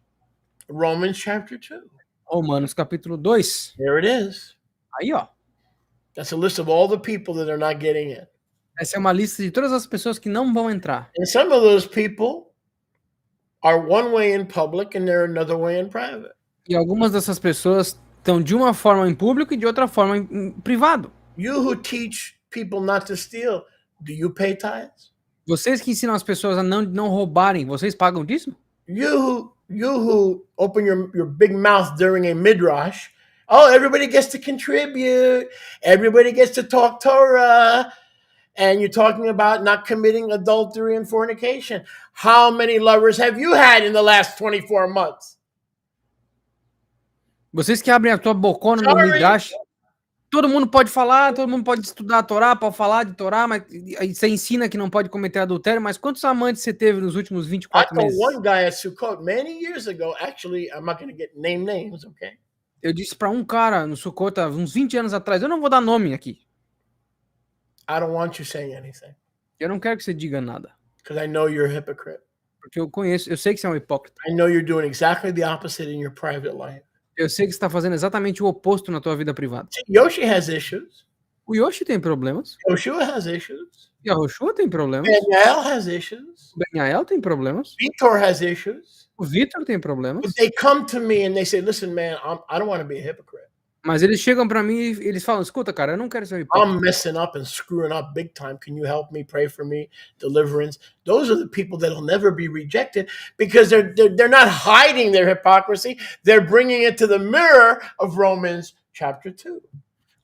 Romans chapter 2. Romanos capítulo 2. There it is. Aí, ó. That's a list of all the people that are not getting in. Essa é uma lista de todas as pessoas que não vão entrar. And some of those people are one way in public and they're another way in private. E algumas dessas pessoas estão de uma forma em público e de outra forma em privado. You who teach people not to steal, do you pay tithes? Vocês que ensinam as pessoas a não roubarem, vocês pagam dízimo? You who open your big mouth during a midrash, oh, everybody gets to contribute, everybody gets to talk Torah, and you're talking about not committing adultery and fornication. How many lovers have you had in the last 24 months? Vocês que abrem a tua bocona no midrash, todo mundo pode falar, todo mundo pode estudar a Torá, pode falar de Torá, mas aí você ensina que não pode cometer adultério, mas quantos amantes você teve nos últimos 24 I told meses? one guy at Sukkot many years ago, actually, I'm not going to name names, okay? Eu disse para um cara no Sukkot, uns 20 anos atrás, eu não vou dar nome aqui. I don't want you saying anything. Eu não quero que você diga nada. Because I know you're a hypocrite. Porque eu sei que você é um hipócrita. I know you're doing exactly the opposite in your private life. Eu sei que você está fazendo exatamente o oposto na tua vida privada. Yoshi has issues. O Yoshi tem problemas. Yoshua has issues. E a Roshua tem problemas. Daniel has issues. O Benhael tem problemas. Vitor has issues. O Vitor tem problemas. But they come to me and they say, listen, man, I don't want to be a hypocrite. Mas eles chegam pra mim e eles falam: "Escuta, cara, eu não quero ser um hipócrita. I'm messing up and screwing up big time. Can you help me? Pray for me, deliverance." Those are the people that'll never be rejected because they're not hiding their hypocrisy. They're bringing it to the mirror of Romans chapter 2.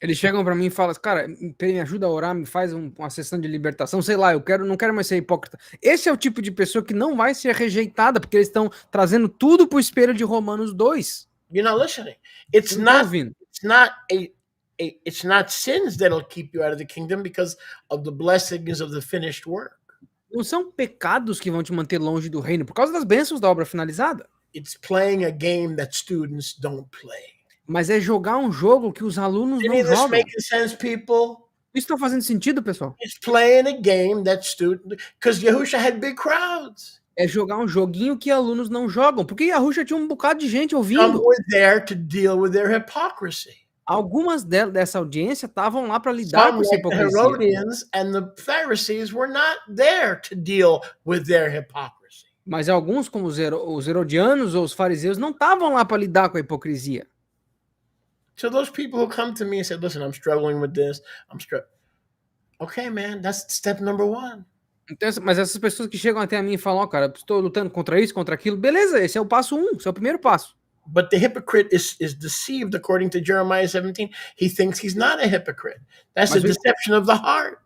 Eles chegam pra mim e falam: "Cara, me ajuda a orar, me faz uma sessão de libertação, sei lá, não quero mais ser hipócrita". Esse é o tipo de pessoa que não vai ser rejeitada, porque eles estão trazendo tudo pro espelho de Romanos 2. You're not listening. It's Você não tá not ouvindo. it's not sins that'll keep you out of the kingdom because of the blessings of the finished work. Não são pecados que vão te manter longe do reino, por causa das bênçãos da obra finalizada. It's playing a game that students don't play. Mas é jogar um jogo que os alunos Any não of this jogam. making sense, people? Isso tá fazendo sentido, pessoal? It's playing a game that students, because Yahusha had big crowds. É jogar um joguinho que alunos não jogam, porque Yahusha tinha um bocado de gente Some ouvindo. were there to deal with their hypocrisy. Algumas dessa audiência estavam lá para lidar Some, com essa like the hipocrisia. Herodians and the Pharisees, were not there to deal with their hypocrisy. Mas alguns, como os herodianos ou os fariseus, não estavam lá para lidar com a hipocrisia. So those people who come to me and say, "Listen, I'm struggling with this. I'm struggling." Okay, man, that's step number 1. Então, mas essas pessoas que chegam até a mim e falam: "Ó, cara, estou lutando contra isso, contra aquilo", beleza, esse é o passo 1, esse é o primeiro passo. But the hypocrite is deceived, according to Jeremiah 17. He thinks he's not a hypocrite. That's a Mas deception of the heart.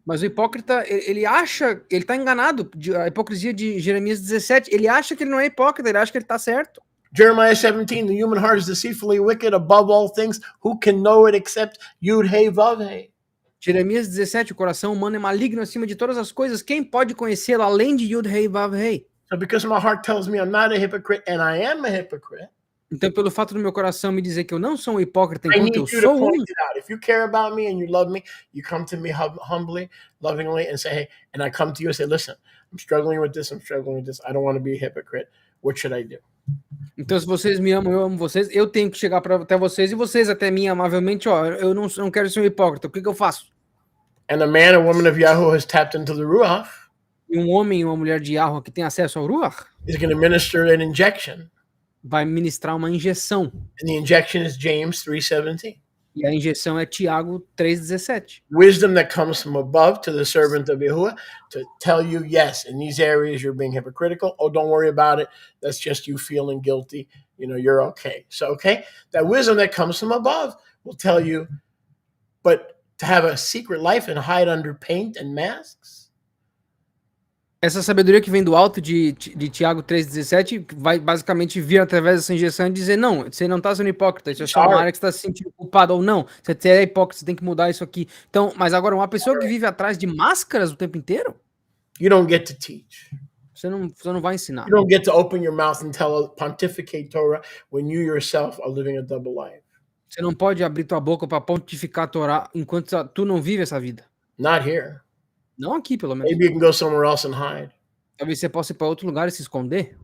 Mas o hipócrita, ele acha, ele tá enganado. A hipocrisia de Jeremias 17, ele acha que ele não é hipócrita, ele acha que ele tá certo. Jeremiah 17, the human heart is deceitfully wicked above all things. Who can know it except Yud Hey Vav Hey? Jeremias 17, o coração humano é maligno acima de todas as coisas. Quem pode conhecê-lo além de Yud Hey Vav Hey? So because my heart tells me I'm not a hypocrite and I am a hypocrite, Então, pelo fato do meu coração me dizer que eu não sou um hipócrita I enquanto need eu you to sou point um, it out. If you care about me and you love me, you come to me humbly, lovingly, and say, "Hey," and I come to you and say, "Listen, I'm struggling with this. I'm struggling with this. I don't want to be a hypocrite. What should I do?" então se vocês me amam, eu amo vocês, eu tenho que chegar até vocês e vocês até mim amavelmente, ó, eu não quero ser um hipócrita, o que eu faço? And a man or woman of Yahweh has tapped into the Ruach E um homem e uma mulher de Yahweh que tem acesso ao Ruach is going to minister an injection. vai ministrar uma injeção. And the injection is James 3:17. E a injeção é Tiago 3,17. Wisdom that comes from above to the servant of Yahuwah to tell you, yes, in these areas you're being hypocritical. Oh, don't worry about it. That's just you feeling guilty. You know, you're okay. So, okay, that wisdom that comes from above will tell you, but to have a secret life and hide under paint and masks? Essa sabedoria que vem do alto de Tiago 3,17 vai basicamente vir através dessa injeção e dizer: não, você não está sendo hipócrita, isso é só uma área que você está se sentindo culpado, ou não, você é hipócrita, você tem que mudar isso aqui. Então, mas agora, uma pessoa que vive atrás de máscaras o tempo inteiro, You don't get to teach. você não vai ensinar. You don't get to open your mouth and pontificate Torah when you yourself are living a double life. Você não pode abrir tua boca para pontificar a Torá enquanto tu não vive essa vida. Not here. Não aqui, pelo menos. Maybe you can go somewhere else and hide. Talvez você possa ir para outro lugar e se esconder.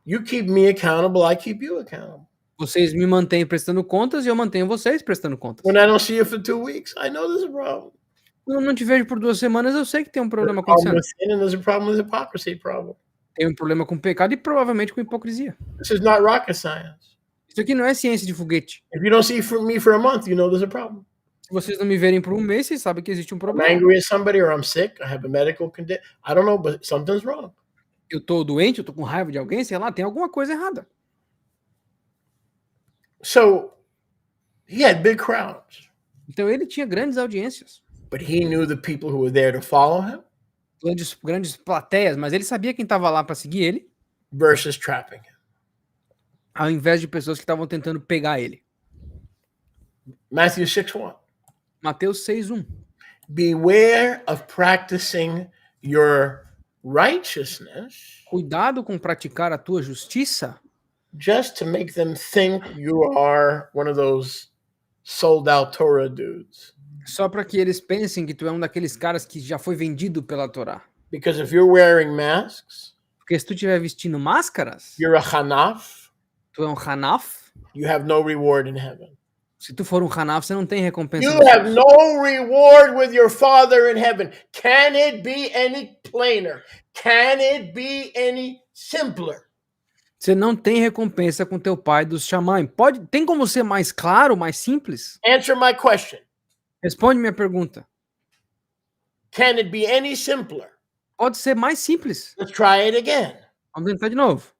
You keep me accountable, I keep you accountable. Vocês me mantêm prestando contas e eu mantenho vocês prestando contas. When I don't see you for 2 weeks, I know there's a problem. Quando eu não te vejo por 2 semanas, eu sei que tem um problema There's a problem acontecendo. with sin and there's a problem with hypocrisy problem. Tem um problema com pecado e provavelmente com hipocrisia. This is not rocket science. Isso aqui não é ciência de foguete. If you don't see me for a month, you know there's a problem. Se vocês não me verem por um mês, vocês sabem que existe um I'm problema. angry at somebody or I'm sick, I have a medical condition. I don't know, but something's wrong. Eu tô doente, eu tô com raiva de alguém, sei lá, tem alguma coisa errada. So he had big crowds, Então ele tinha grandes audiências, but he knew the people who were there to follow him grandes plateias, mas ele sabia quem estava lá para seguir ele, versus trapping him. ao invés de pessoas que estavam tentando pegar ele. Matthew 6:1. Mateus 6:1. Beware of practicing your righteousness Cuidado com praticar a tua justiça, just to make them think you are one of those sold out Torah dudes. só para que eles pensem que tu é um daqueles caras que já foi vendido pela Torá. Because if you're wearing masks, Porque se tu estiver vestindo máscaras, you're a Hanaf, tu é um Hanaf. you have no reward in heaven. Se tu for um Hanaf, você não tem recompensa. You nos have céus. no reward with your Father in heaven. Can it be any plainer? Can it be any simpler? Você não tem recompensa com teu pai dos Shammai. Tem como ser mais claro, mais simples? Answer my question. Responde minha pergunta. Can it be any simpler? Pode ser mais simples. Let's try it again. Vamos tentar de novo.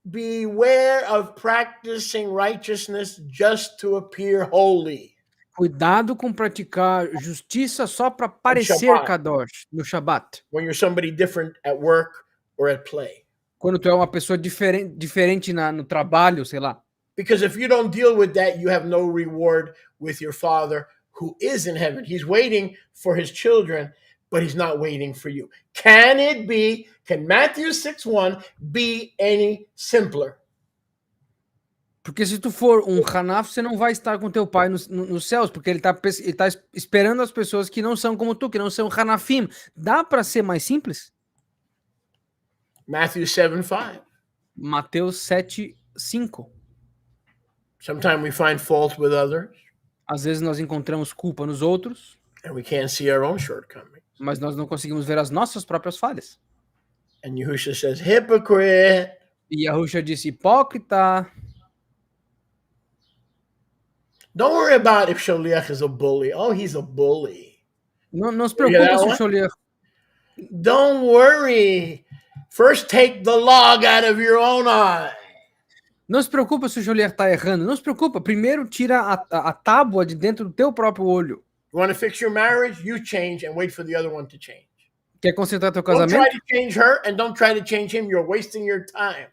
Beware of practicing righteousness just to appear holy. Cuidado com praticar justiça só para parecer Shabbat. kadosh no Shabat. When you're somebody different at work or at play. Quando tu é uma pessoa diferente no trabalho, sei lá. Because if you don't deal with that, you have no reward with your Father who is in heaven. He's waiting for his children, but he's not waiting for you. Can Matthew 6:1 be any simpler? Porque se tu for um Hanaf, você não vai estar com teu pai nos céus, porque ele tá esperando as pessoas que não são como tu, que não são Hanafim. Dá para ser mais simples? Matthew 7:5. Mateus 7:5. Sometimes we find fault with others. Às vezes nós encontramos culpa nos outros, and we can't see our own shortcomings. mas nós não conseguimos ver as nossas próprias falhas. And Yahusha says, hypocrite. E Yahusha disse, hipócrita. Don't worry about if Sholiach is a bully. Oh, he's a bully. Não se preocupa se o Sholiach... Don't worry. First take the log out of your own eye. Não se preocupa se o Sholiach tá errando. Não se preocupa. Primeiro tira a tábua de dentro do teu próprio olho. You want to fix your marriage? You change and wait for the other one to change. Quer consertar teu Don't casamento? try to change her and don't try to change him. You're wasting your time.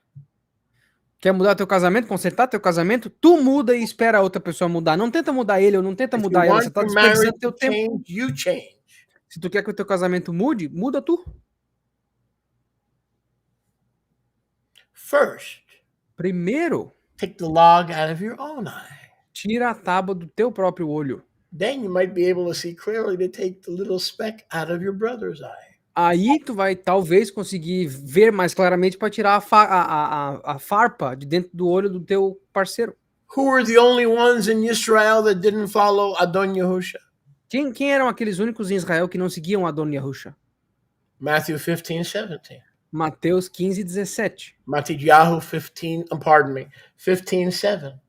Quer mudar teu casamento, consertar teu casamento? Tu muda e espera a outra pessoa mudar. Não tenta mudar ele ou não tenta mudar ela. Você tá desperdiçando teu tempo. Change, you change. Se tu quer que o teu casamento mude, muda tu. First, primeiro, take the log out of your own eye. Tira a tábua do teu próprio olho. Then you might be able to see clearly to take the little speck out of your brother's eye. Aí tu vai talvez conseguir ver mais claramente para tirar a farpa de dentro do olho do teu parceiro. Who were the only ones in Israel that didn't follow Adon Yahusha? Quem eram aqueles únicos em Israel que não seguiam Adon Yahusha? Matthew 15:17. Mateus 15:17. Matityahu 15:7.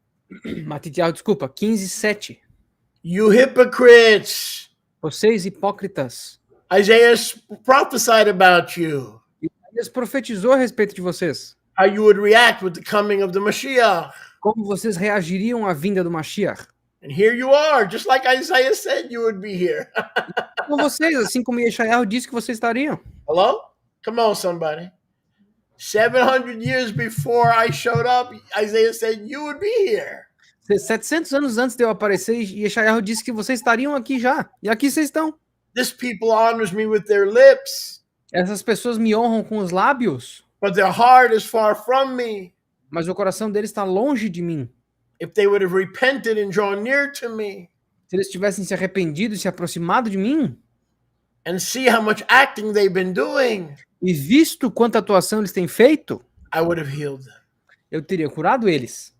Matityahu, desculpa, 15:7. You hypocrites! Vocês hipócritas. Isaiah prophesied about you. Isaías profetizou a respeito de vocês. How you would react with the coming of the Mashiach. Como vocês reagiriam à vinda do Mashiach. And here you are, just like Isaiah said you would be here. Com vocês, assim como Yeshayahu disse que vocês estariam. Hello? Come on, somebody. 700 years before I showed up, Isaiah said you would be here. 700 anos antes de eu aparecer, Yeshayahu disse que vocês estariam aqui já. E aqui vocês estão. This people honors me with their lips. Essas pessoas me honram com os lábios. But their heart is far from me. Mas o coração deles está longe de mim. If they would have repented and drawn near to me. Se eles tivessem se arrependido e se aproximado de mim. And see how much acting they've been doing. E visto quanta atuação eles têm feito. I would have healed them. Eu teria curado eles.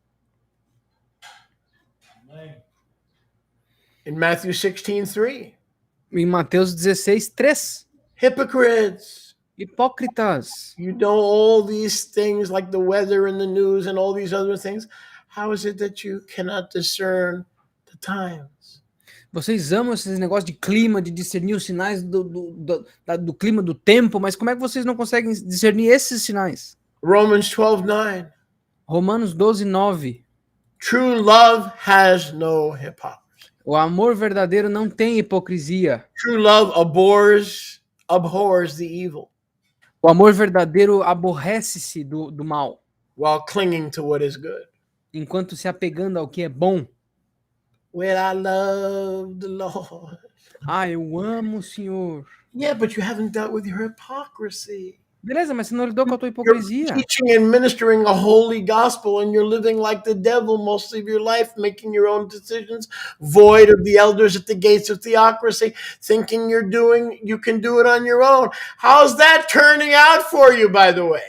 In Matthew 16:3. Em Mateus 16:3. Hypocrites. Hipócritas. You know all these things like the weather and the news and all these other things. How is it that you cannot discern the times? Vocês amam esses negócios de clima, de discernir os sinais do clima, do tempo, mas como é que vocês não conseguem discernir esses sinais? Romans 12:9. Romanos 12:9. True love has no hypocrisy. O amor verdadeiro não tem hipocrisia. True love abhors the evil. O amor verdadeiro aborrece-se do mal, while clinging to what is good. enquanto se apegando ao que é bom. Well, I love the Lord. Eu amo o Senhor. Yeah, but you haven't dealt with your hypocrisy. Beleza, mas você não lidou com a tua You're hipocrisia. teaching and ministering a holy gospel and you're living like the devil most of your life, making your own decisions, void of the elders at the gates of theocracy, thinking you can do it on your own. How's that turning out for you, by the way?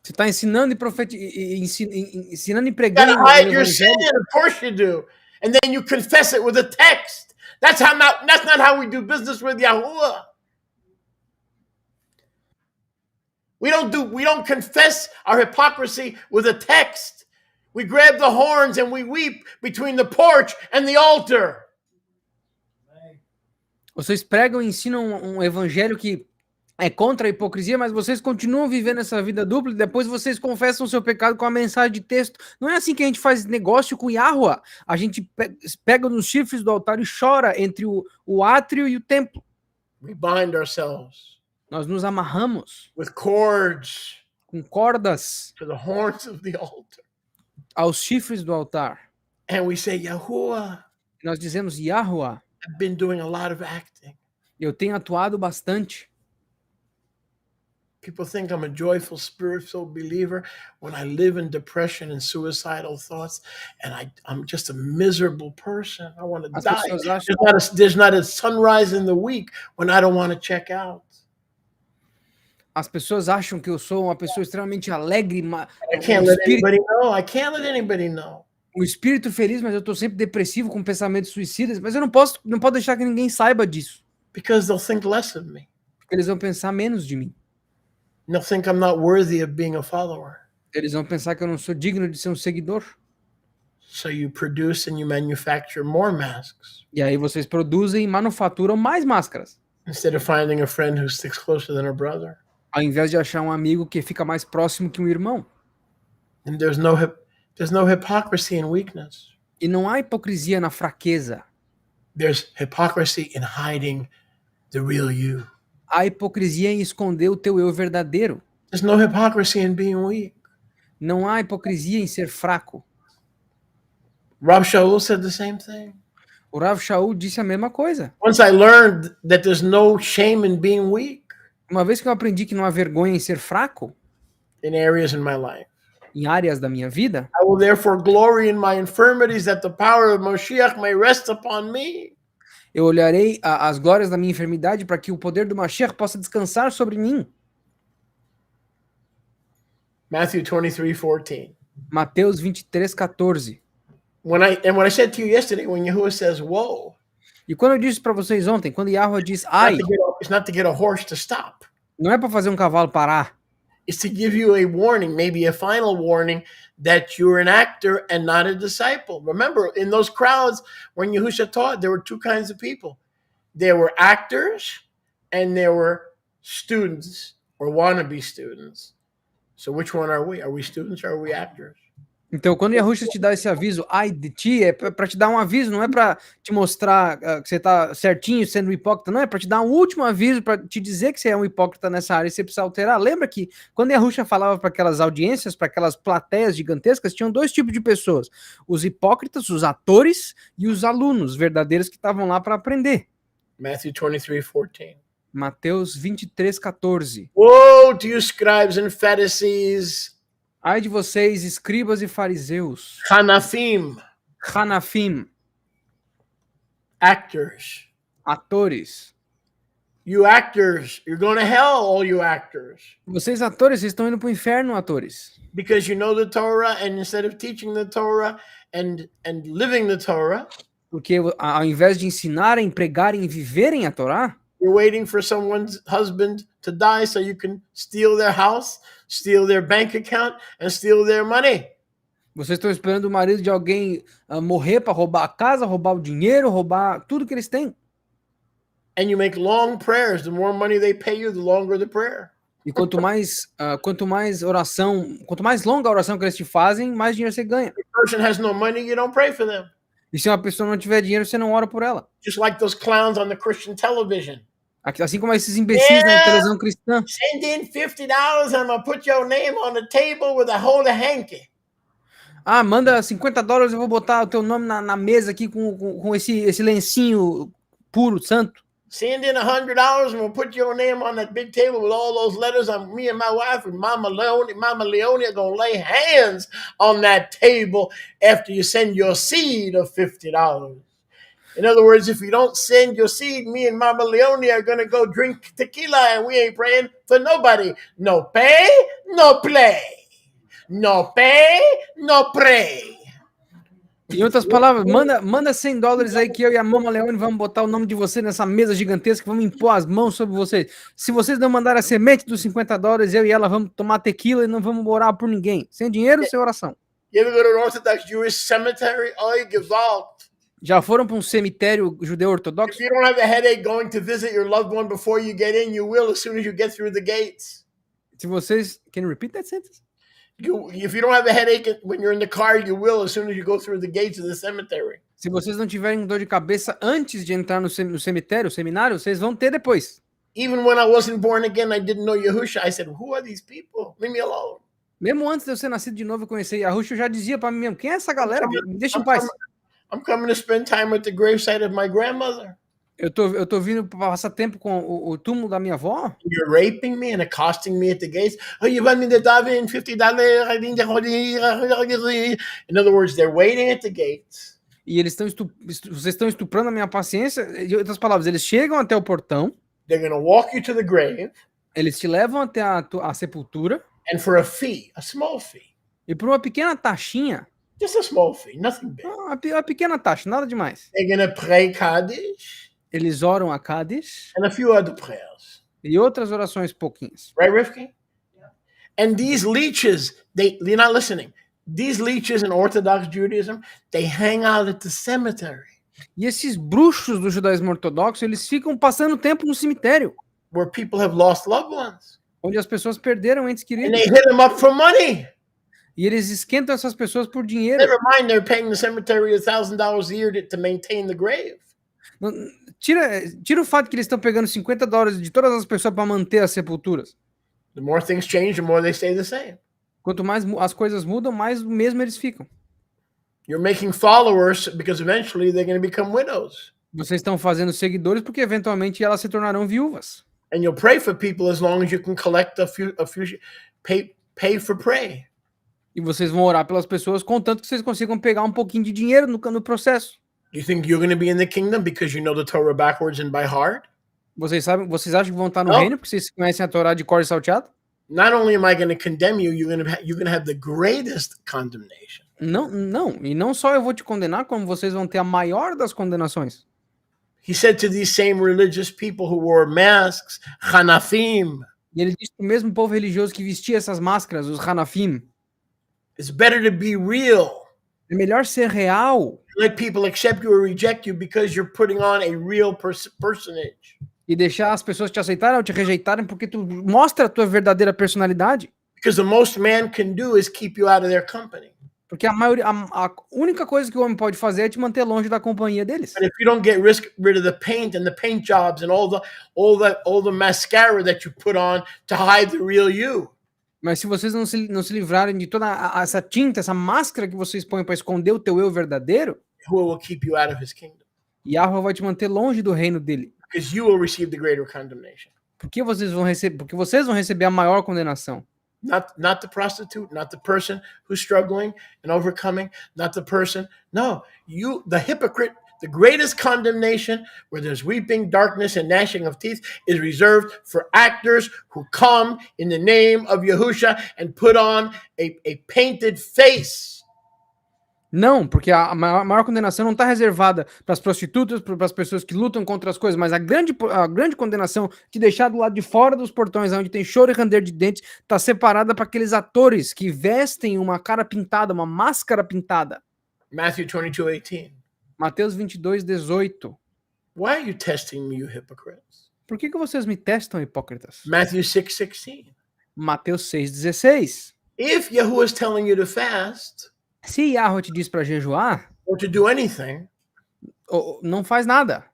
Você está ensinando ensinando e You pregando gotta hide o your sin, evangelho. of course you do. And then you confess it with a text. That's not how we do business with Yahuwah. We don't confess our hypocrisy with a text. We grab the horns and we weep between the porch and the altar. Vocês pregam e ensinam um evangelho que é contra a hipocrisia, mas vocês continuam vivendo essa vida dupla e depois vocês confessam o seu pecado com a mensagem de texto. Não é assim que a gente faz negócio com Yahuwah. A gente pega nos chifres do altar e chora entre o átrio e o templo. We bind ourselves Nós nos amarramos with cords com cordas to the horns of the altar. aos chifres do altar. And we say, Yahuwah, Nós dizemos, Yahuwah, I've been doing a lot of acting. eu tenho atuado bastante. People think I'm a joyful, spiritual believer when I live in depression and suicidal thoughts, and I'm just a miserable person. I want to As die. pessoas acham, There's not a sunrise in the week when I don't want to check out. as pessoas acham que eu sou uma pessoa extremamente alegre, I can't let anybody know. I can't let anybody know. um espírito feliz, mas eu tô sempre depressivo com pensamentos suicidas, mas eu não posso deixar que ninguém saiba disso, Because they'll think less of me. porque eles vão pensar menos de mim. They'll think I'm not worthy of being a follower. Eles vão pensar que eu não sou digno de ser um seguidor. So you produce and you manufacture more masks E aí vocês produzem e manufaturam mais máscaras, instead of finding a friend who sticks closer than a brother. ao invés de achar um amigo que fica mais próximo que um irmão. And there's no hypocrisy in weakness. E não há hipocrisia na fraqueza. There's hypocrisy in hiding the real you. Há hipocrisia em esconder o teu eu verdadeiro. There's no hypocrisy in being weak. Não há hipocrisia em ser fraco. Rav Shaul said the same thing. O Rav Shaul disse a mesma coisa. Once I learned that there's no shame in being weak Uma vez que eu aprendi que não há vergonha em ser fraco, in areas in my life, em áreas da minha vida, I will therefore glory in my infirmities that the power of Moshiach may rest upon me. eu olharei as glórias da minha enfermidade para que o poder do Mashiach possa descansar sobre mim. Matthew 23:14. Mateus 23:14. When I said to you yesterday, when Yahuwah says, "Whoa," E quando eu disse para vocês ontem, quando Yahuwah diz ai, it's not to get a horse to stop. não é para fazer um cavalo parar. It's to give you a warning, maybe a final warning, that you're an actor and not a disciple. Remember, in those crowds, when Yahushua taught, there were two kinds of people. There were actors and there were students or wannabe students. So which one are we? Are we students or are we actors? Então, quando Yahushua te dá esse aviso, ai de ti, é para te dar um aviso, não é para te mostrar que você tá certinho sendo hipócrita, não, é para te dar um último aviso, para te dizer que você é um hipócrita nessa área e você precisa alterar. Lembra que quando Yahushua falava para aquelas audiências, para aquelas plateias gigantescas, tinham dois tipos de pessoas: os hipócritas, os atores, e os alunos verdadeiros que estavam lá para aprender. Matthew 23:14. Mateus 23:14. Woe to you, scribes and Pharisees, Ai de vocês, escribas e fariseus, Hanafim, Hanafim, actors. atores. You actors, you're going to hell, all you actors. Vocês atores, vocês estão indo para o inferno, atores. Because you know the Torah, and instead of teaching the Torah and living the Torah, Porque ao invés de ensinarem, pregarem e viverem a Torá, you're waiting for someone's husband to die so you can steal their house, steal their bank account, and steal their money. vocês estão esperando o marido de alguém morrer para roubar a casa, roubar o dinheiro, roubar tudo que eles têm. And you make long prayers. The more money they pay you, the longer the prayer. E quanto mais longa a oração que eles te fazem, mais dinheiro você ganha. If a person has no money, you don't pray for them. E se uma pessoa não tiver dinheiro, você não ora por ela. Just like those clowns on the Christian television. Assim como esses imbecis na televisão cristã. Send in $50, I'm going to put your name on the table with a hold of hanky. Ah, manda $50, eu vou botar o teu nome na mesa aqui com esse lencinho puro, santo. Send in $100 and we'll put your name on that big table with all those letters. Me and my wife and Mama Leonie are going to lay hands on that table after you send your seed of $50. In other words, if you don't send your seed, me and Mama Leonie are going to go drink tequila and we ain't praying for nobody. No pay, no play. No pay, no pray. Em outras palavras, manda $100 aí que eu e a Mama Leone vamos botar o nome de você nessa mesa gigantesca, vamos impor as mãos sobre vocês. Se vocês não mandarem a semente dos $50, eu e ela vamos tomar tequila e não vamos orar por ninguém. Sem dinheiro, sem oração. You ever go to an Orthodox Jewish cemetery? Oi, gewalt. Já foram para um cemitério judeu If ortodoxo? you don't have a headache going to visit your loved one before you get in, you will as soon as you get through the gates. Se vocês... Can you repeat that sentence? If you don't have a headache when you're in the car, you will as soon as you go through the gates of the cemetery. Se vocês não tiverem dor de cabeça antes de entrar no cemitério, seminário, vocês vão ter depois. Even when I wasn't born again, I didn't know Yahusha. I said, who are these people? Leave me alone. Mesmo antes de eu ser nascido de novo e conhecer Yahushua, eu já dizia para mim mesmo, quem é essa galera? Me deixa em paz. I'm coming to spend time at the gravesite of my grandmother. Eu tô vindo passar tempo com o túmulo da minha avó. You're raping me and accosting me at the gates. Oh, you want me to dive in $50? In other words, they're waiting at the gates. E eles vocês estão estuprando a minha paciência. Em outras palavras, eles chegam até o portão. They're going to walk you to the grave. Eles te levam até a sepultura. And for a fee, a small fee. E por uma pequena taxinha. Just a small fee, nothing big. Uma pequena taxa, nada demais. They're going to pray Kaddish. Eles oram a Cádiz. And a few other prayers. E outras orações pouquinhas. Right, Rifki? And these leeches, you're not listening. These leeches in Orthodox Judaism, they hang out at the cemetery. E esses bruxos do judaísmo ortodoxo, eles ficam passando tempo no cemitério. Where people have lost loved ones. Onde as pessoas perderam entes queridos. And they hit them up for money. E eles esquentam essas pessoas por dinheiro. Never mind, they're paying the cemetery $1,000 a year to maintain the grave. Tira o fato que eles estão pegando $50 de todas as pessoas para manter as sepulturas. The more things change, the more they stay the same. Quanto mais as coisas mudam, mais o mesmo eles ficam. You're making followers because eventually they're going to become widows. Vocês estão fazendo seguidores porque eventualmente elas se tornarão viúvas. And you'll pray for people as long as you can collect a few pay for pray. E vocês vão orar pelas pessoas contanto que vocês consigam pegar um pouquinho de dinheiro no processo. You think you're going to be in the kingdom because you know the Torah backwards and by heart? Vocês acham que vão estar no reino porque vocês conhecem a Torá de cor e salteado? Not only am I going to condemn you, you're going to have the greatest condemnation. Não. E não só eu vou te condenar, como vocês vão ter a maior das condenações. He said to these same religious people who wore masks, Hanafim. E ele disse para o mesmo povo religioso que vestia essas máscaras, os Hanafim. It's better to be real. É melhor ser real. Let people accept you or reject you because you're putting on a real personage. E deixar as pessoas te aceitarem ou te rejeitarem porque tu mostra a tua verdadeira personalidade. Because the most man can do is keep you out of their company. Porque a única coisa que o homem pode fazer é te manter longe da companhia deles. And if you don't get rid of the paint and the paint jobs and all the mascara that you put on to hide the real you. Mas se vocês não se livrarem de toda essa tinta, essa máscara que vocês põem para esconder o teu eu verdadeiro, who will keep you out of his kingdom? Yahweh vai te manter longe do reino dele. Because you will receive the greater condemnation. Porque vocês vão receber a maior condenação. Not the prostitute, not the person who's struggling and overcoming, not the person. No, you, the hypocrite. The greatest condemnation, where there's weeping, darkness, and gnashing of teeth, is reserved for actors who come in the name of Yahusha and put on a painted face. Não, porque a maior condenação não está reservada para as prostitutas, para as pessoas que lutam contra as coisas, mas a grande condenação de deixar do lado de fora dos portões, onde tem choro e ranger de dentes, está separada para aqueles atores que vestem uma cara pintada, uma máscara pintada. Matthew 22:18. Mateus 22:18. Why are you testing me, you hypocrites? Por que vocês me testam, hipócritas? Matthew 6:16. Mateus 6:16. If Yahuwah is telling you to fast, se Yahweh te diz para jejuar, or to do anything, não faz nada.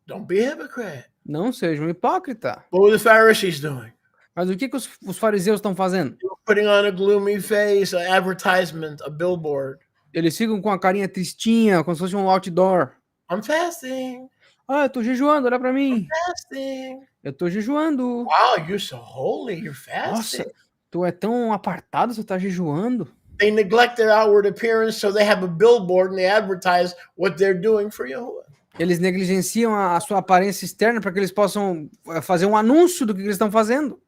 Don't be a hypocrite. Não seja um hipócrita. What were the Pharisees doing? Mas o que os fariseus estão fazendo? They were putting on a gloomy face, an advertisement, a billboard. Eles ficam com a carinha tristinha, como se fosse um outdoor. I'm fasting. Eu tô jejuando, olha pra mim. I'm fasting. Eu tô jejuando. Wow, you're so holy, you're fasting. Nossa, tu é tão apartado, você tá jejuando. They neglect their outward appearance, so they have a billboard and they advertise what they're doing for Yahuwah. Eles negligenciam a sua aparência externa para que eles possam fazer um anúncio do que eles estão fazendo.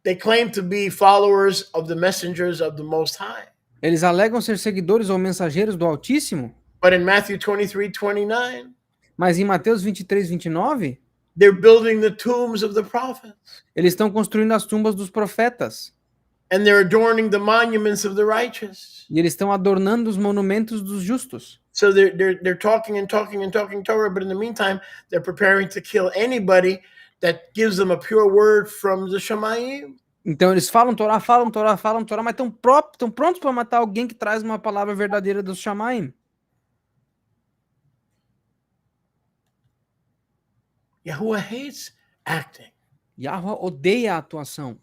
They claim to be followers of the messengers of the Most High. Eles alegam ser seguidores ou mensageiros do Altíssimo, But in Matthew 23:29, mas em Mateus 23, 29, they're building the tombs of the prophets. eles estão construindo as tumbas dos profetas. And they're adorning the monuments of the righteous. E eles estão adornando os monumentos dos justos. So they're talking and talking and talking Torah, but in the meantime, they're preparing to kill anybody that gives them a pure word from the Shamayim. Então eles falam Torá, falam Torá, falam Torá, mas estão prontos para matar alguém que traz uma palavra verdadeira dos Shamaim. Yahuwah hates acting. Yahweh odeia a atuação.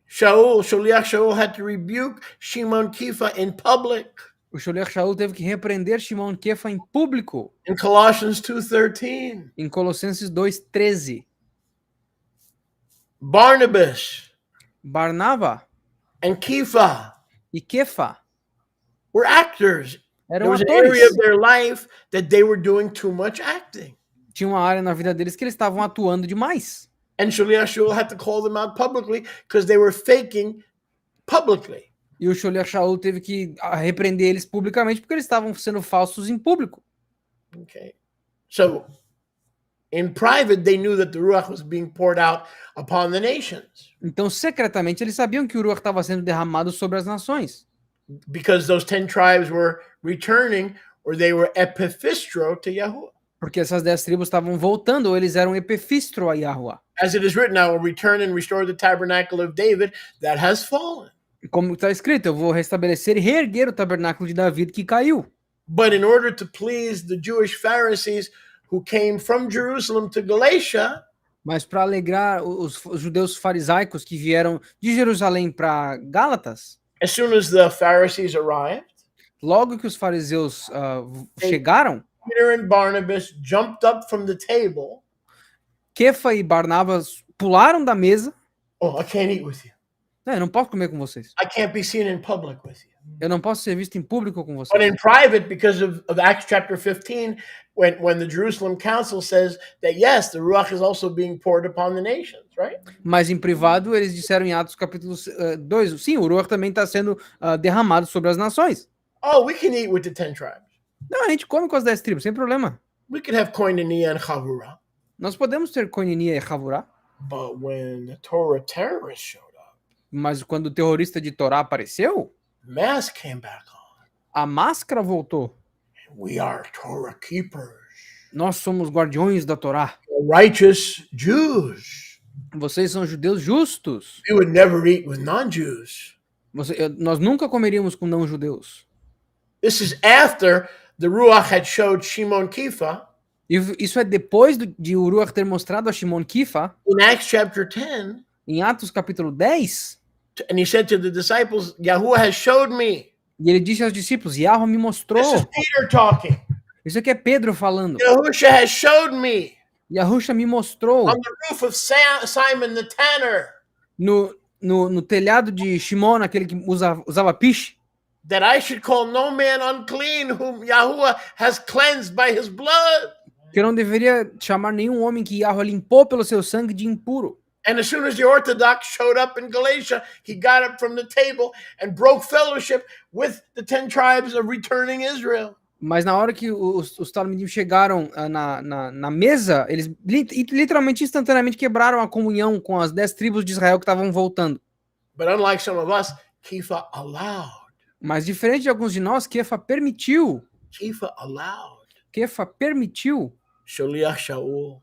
Sholiach Shaul had to rebuke Shimon Kifa in public. O Sholiach Shaul teve que repreender Shimon Kefa em público. In Colossians 2:13. Em Colossenses 2:13. Barnabas Barnaba and Kifa e Kefa were actors. There eram was an area atores. of their life that they were doing too much acting. Tinha uma área na vida deles que eles estavam atuando demais. And Sholiach Shaul had to call them out publicly because they were faking publicly. E o Sholiach Shaul teve que repreender eles publicamente porque eles estavam sendo falsos em público. Okay. So in private, they knew that the Ruach was being poured out upon the nations Então, secretamente, eles sabiam que o Ruach estava sendo derramado sobre as nações. because those 10 tribes were returning or they were epifistro to Yahuwah. Porque essas 10 tribos estavam voltando, ou eles eram epifistro a Yahuwah. As it is written, I will return and restore the tabernacle of David that has fallen. Como está escrito, eu vou restabelecer e reerguer o tabernáculo de Davi que caiu. But in order to please the Jewish Pharisees who came from Jerusalem to Galatia, Mas para alegrar os judeus farisaicos que vieram de Jerusalém para Gálatas, as soon as the Pharisees arrived, logo que os fariseus chegaram, Peter and Barnabas jumped up from the table. Kefa e Barnabas pularam da mesa. Oh, I can't eat with you. Não, eu não posso comer com vocês. I can't be seen in public with you. Eu não posso ser visto em público com But vocês. in private, because of Acts chapter 15, when the Jerusalem council says that, yes, the Ruach is also being poured upon the nations, right? Mas em privado, eles disseram em Atos capítulo 2, sim, o Ruach também está sendo derramado sobre as nações. Oh, we can eat with the 10 tribes. Não, a gente come com as 10 tribos, sem problema. We could have koinonia and chavura. Nós podemos ter koinonia e chavurá, But when the Torah terrorists showed up, mas quando o terrorista de Torá apareceu, mask came back on. a máscara voltou. We are Torah keepers, Nós somos guardiões da Torá. righteous Jews. Vocês são judeus justos. We would never eat with non-Jews. Nós nunca comeríamos com não-judeus. This is after the Ruach had showed Shimon Kifa E isso é depois de Uruach ter mostrado a Shimon Kifa, in Acts chapter 10, em Atos capítulo 10, and he said to the disciples, Yahuwah has showed me. e ele disse aos discípulos, Yahweh me This is mostrou. Peter talking. Isso aqui é Pedro falando. Yahusha has showed me Yahusha me mostrou on the roof of Simon the tanner no telhado de Shimon, aquele que usava piche, that I should call no man unclean whom Yahuwah has cleansed by his blood. que eu não deveria chamar nenhum homem que Yahweh limpou pelo seu sangue de impuro. And as soon as the Orthodox showed up in Galatia, he got up from the table and broke fellowship with the 10 tribes of returning Israel. Mas na hora que os Talmidim chegaram na mesa, eles literalmente, instantaneamente quebraram a comunhão com as 10 tribos de Israel que estavam voltando. But unlike some of us, Kifa allowed. Mas diferente de alguns de nós, Kefa permitiu. Kifa allowed. Kefa permitiu Sholiach Shaul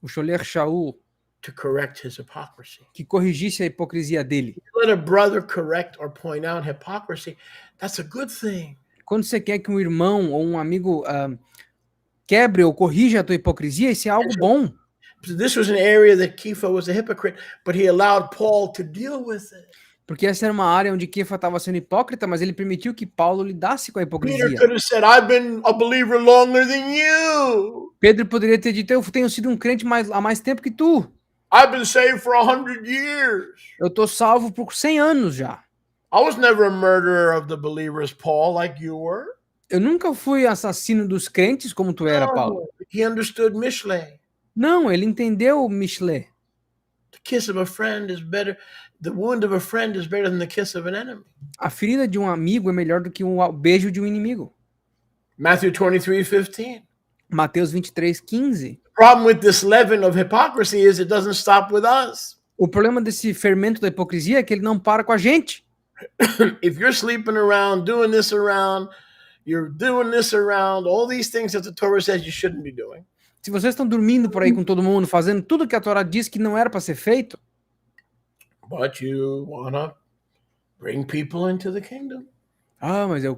o Sholiach Shaul to correct his hypocrisy. que corrigisse a hipocrisia dele. Let a brother correct or point out hypocrisy. That's a good thing. Quando você quer que um irmão ou um amigo quebre ou corrija a tua hipocrisia, isso é algo bom. This was an area that Kifa was a hypocrite, but he allowed Paul to deal with it. Porque essa era uma área onde Kefa estava sendo hipócrita, mas ele permitiu que Paulo lidasse com a Peter hipocrisia. could have said, I've been a believer longer than you. Pedro poderia ter dito, eu tenho sido um crente há mais tempo que tu. I've been saved for 100 years. Eu tô salvo por 100 anos já. I was never a murderer of the believers, Paul, like you were. Eu nunca fui assassino dos crentes como tu era, Paulo. He understood Mishle. Não, ele entendeu o Mishle. The kiss of a friend is better. The wound of a friend is better than the kiss of an enemy. A ferida de um amigo é melhor do que o beijo de um inimigo. Matthew 23:15. Mateus 23:15. The problem with this leaven of hypocrisy is it doesn't stop with us. O problema desse fermento da hipocrisia é que ele não para com a gente. If you're sleeping around, doing this around, you're doing this around, all these things that the Torah says you shouldn't be doing. Se vocês estão dormindo por aí com todo mundo, fazendo tudo que a Torá diz que não era para ser feito, But you want to bring people into the kingdom. mas eu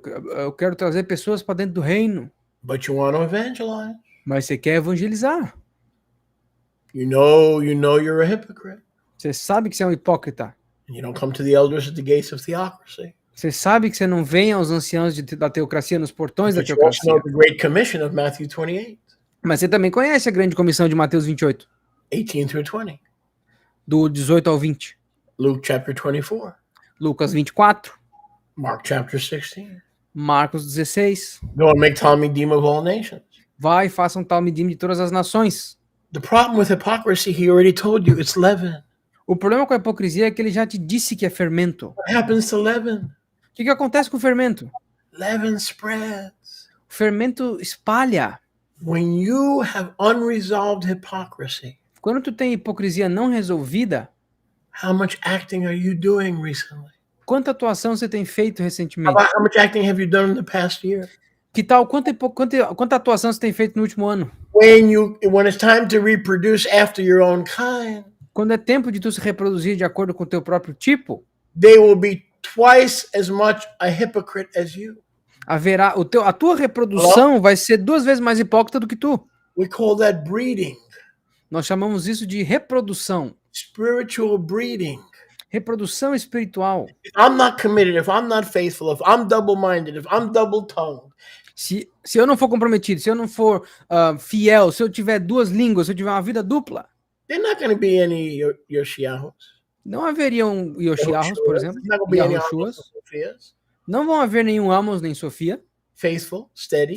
quero trazer pessoas para dentro do reino. But you want to evangelize. Mas você quer evangelizar. You know you're a hypocrite. Você sabe que você é um hipócrita. And you don't come to the elders at the gates of theocracy. Você sabe que você não vem aos anciãos da teocracia, nos portões da But you also teocracia. know the great commission of Matthew 28, Mas você também conhece a grande comissão de Mateus 28, 18 through 20. do 18 ao 20. Luke chapter 24. Lucas 24, Mark chapter 16. Marcos 16. Go and make Talmudim of all nations. Vai e faça um talmidim de todas as nações. The problem with hypocrisy, he already told you, it's leaven. O problema com a hipocrisia é que ele já te disse que é fermento. What happens to leaven? O que acontece com o fermento? Leaven spreads. O fermento espalha. When you have unresolved hypocrisy, Quando tu tem hipocrisia não resolvida, how much acting are you doing recently? quanta atuação você tem feito recentemente? How much acting have you done in the past year? Que tal? Quanta atuação você tem feito no último ano? When it's time to reproduce after your own kind, Quando é tempo de tu se reproduzir de acordo com o teu próprio tipo, they will be twice as much a hypocrite as you. haverá a tua reprodução vai ser 2 vezes mais hipócrita do que tu. We call that breeding, Nós chamamos isso de reprodução. spiritual breeding. Reprodução espiritual. If I'm not committed, if I'm not faithful, if I'm double-minded, if I'm double-tongued, Se eu não for comprometido, se eu não for fiel, se eu tiver 2 línguas, se eu tiver uma vida dupla, there's not going to be any Yoshiahus. não haveriam Yoshiahos, por exemplo, There's not going to be any Yahushuas. Sophias. Não vão haver nenhum Amos nem Sofia, Faithful, steady.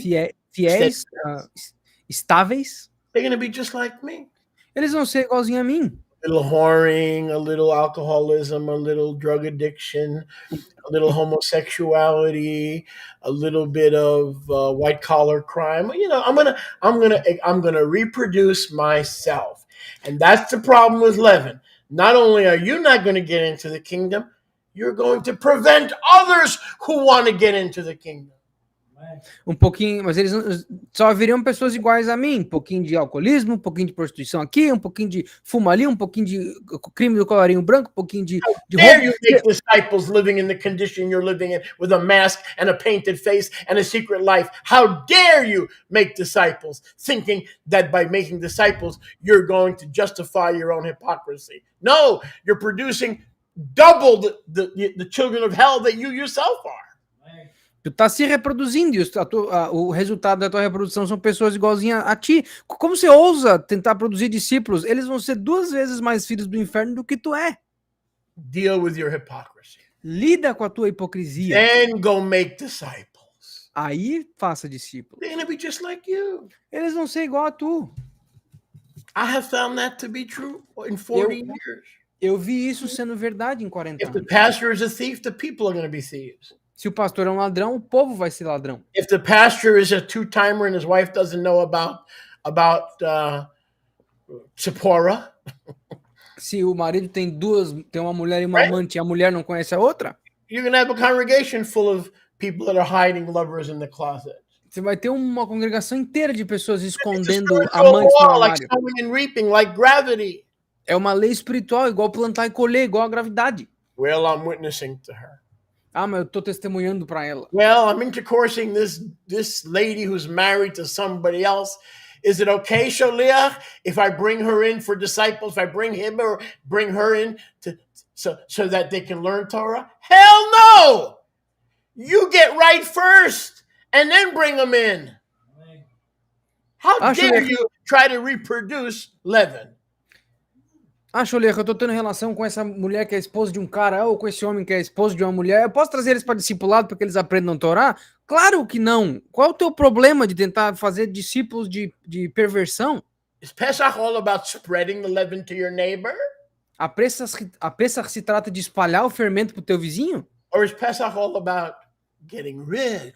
fiéis, estáveis. They're going to be just like me. Eles vão ser igualzinho a mim. A little whoring, a little alcoholism, a little drug addiction, a little homosexuality, a little bit of white collar crime. You know, I'm gonna reproduce myself, and that's the problem with leaven. Not only are you not going to get into the kingdom, you're going to prevent others who want to get into the kingdom. Um pouquinho, mas eles só haveriam pessoas iguais a mim. Um pouquinho de alcoolismo, um pouquinho de prostituição aqui, um pouquinho de fuma ali, um pouquinho de crime do colarinho branco, um pouquinho de Dare you roubo. make disciples living in the condition you're living in with a mask and a painted face and a secret life? How dare you make disciples thinking that by making disciples you're going to justify your own hypocrisy? No, you're producing double the children of hell that you yourself are. Tu tá se reproduzindo e o resultado da tua reprodução são pessoas igualzinhas a ti. Como você ousa tentar produzir discípulos? Eles vão ser 2 vezes mais filhos do inferno do que tu é. Deal with your hypocrisy. Lida com a tua hipocrisia. Then go make disciples. Aí faça discípulos. They're going to be just like you. Eles vão ser igual a tu. I have found that to be true in 40 years. Eu vi isso sendo verdade em 40 If the anos. pastor is a thief, the people are going to be thieves. Se o pastor é um ladrão, o povo vai ser ladrão. If the pastor is a two-timer and his wife doesn't know about Sephora, Se o marido tem uma mulher e uma amante e a mulher não conhece a outra, you're going to have a congregation full of people that are hiding lovers in the closet. você vai ter uma congregação inteira de pessoas It's a escondendo spiritual amantes no law, like armário. sowing and reaping, like gravity. É uma lei espiritual, igual plantar e colher, igual a gravidade. Well, I'm witnessing to her. Mas eu tô testemunhando para ela. Well, I'm intercoursing this lady who's married to somebody else. Is it okay, Sholiach, if I bring her in for disciples, if I bring him or bring her in so that they can learn Torah? Hell no! You get right first and then bring them in. How dare you try to reproduce leaven? Sholiach, eu tô tendo relação com essa mulher que é esposa de um cara, ou com esse homem que é esposo de uma mulher. Eu posso trazer eles para discipulado para que eles aprendam Torá? Claro que não. Qual é o teu problema de tentar fazer discípulos de perversão? Is Pesach all about spreading the leaven to your neighbor? A Pessach se trata de espalhar o fermento pro teu vizinho? Or is Pesach all about getting rid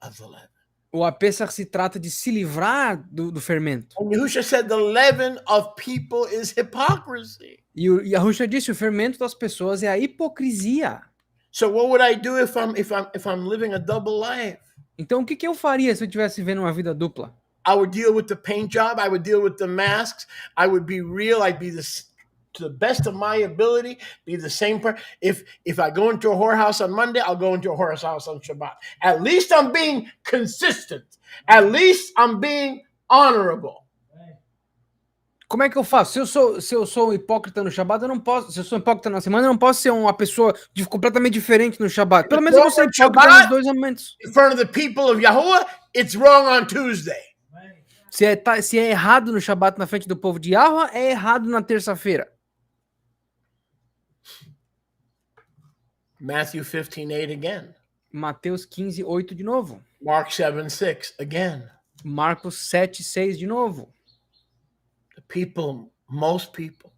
of the leaven? Ou a Pessach se trata de se livrar do fermento? And Yahushua said the leaven of people is hypocrisy. E o Yahushua disse, o fermento das pessoas é a hipocrisia. So what would I do if I'm living a double life? Então o que eu faria se eu estivesse vivendo uma vida dupla? I would deal with the paint job. I would deal with the masks. I would be real. I'd be to the best of my ability, be the same person. If I go into a whorehouse on Monday, I'll go into a whorehouse on Shabbat. At least I'm being consistent. At least I'm being honorable. Como é que eu faço? Se eu sou um hipócrita no Shabat, eu não posso. Se eu sou hipócrita na semana, eu não posso ser uma pessoa completamente diferente no Shabat. Pelo menos eu vou ser hipócrita nos dois momentos. In front of the people of Yahuwah, it's wrong on Tuesday. Se é errado no Shabat na frente do povo de Yahweh, é errado na terça-feira. Matthew 15:8 again. Mateus 15:8 de novo. Mark 7:6 again. Marcos 7:6 de novo. The people, most people,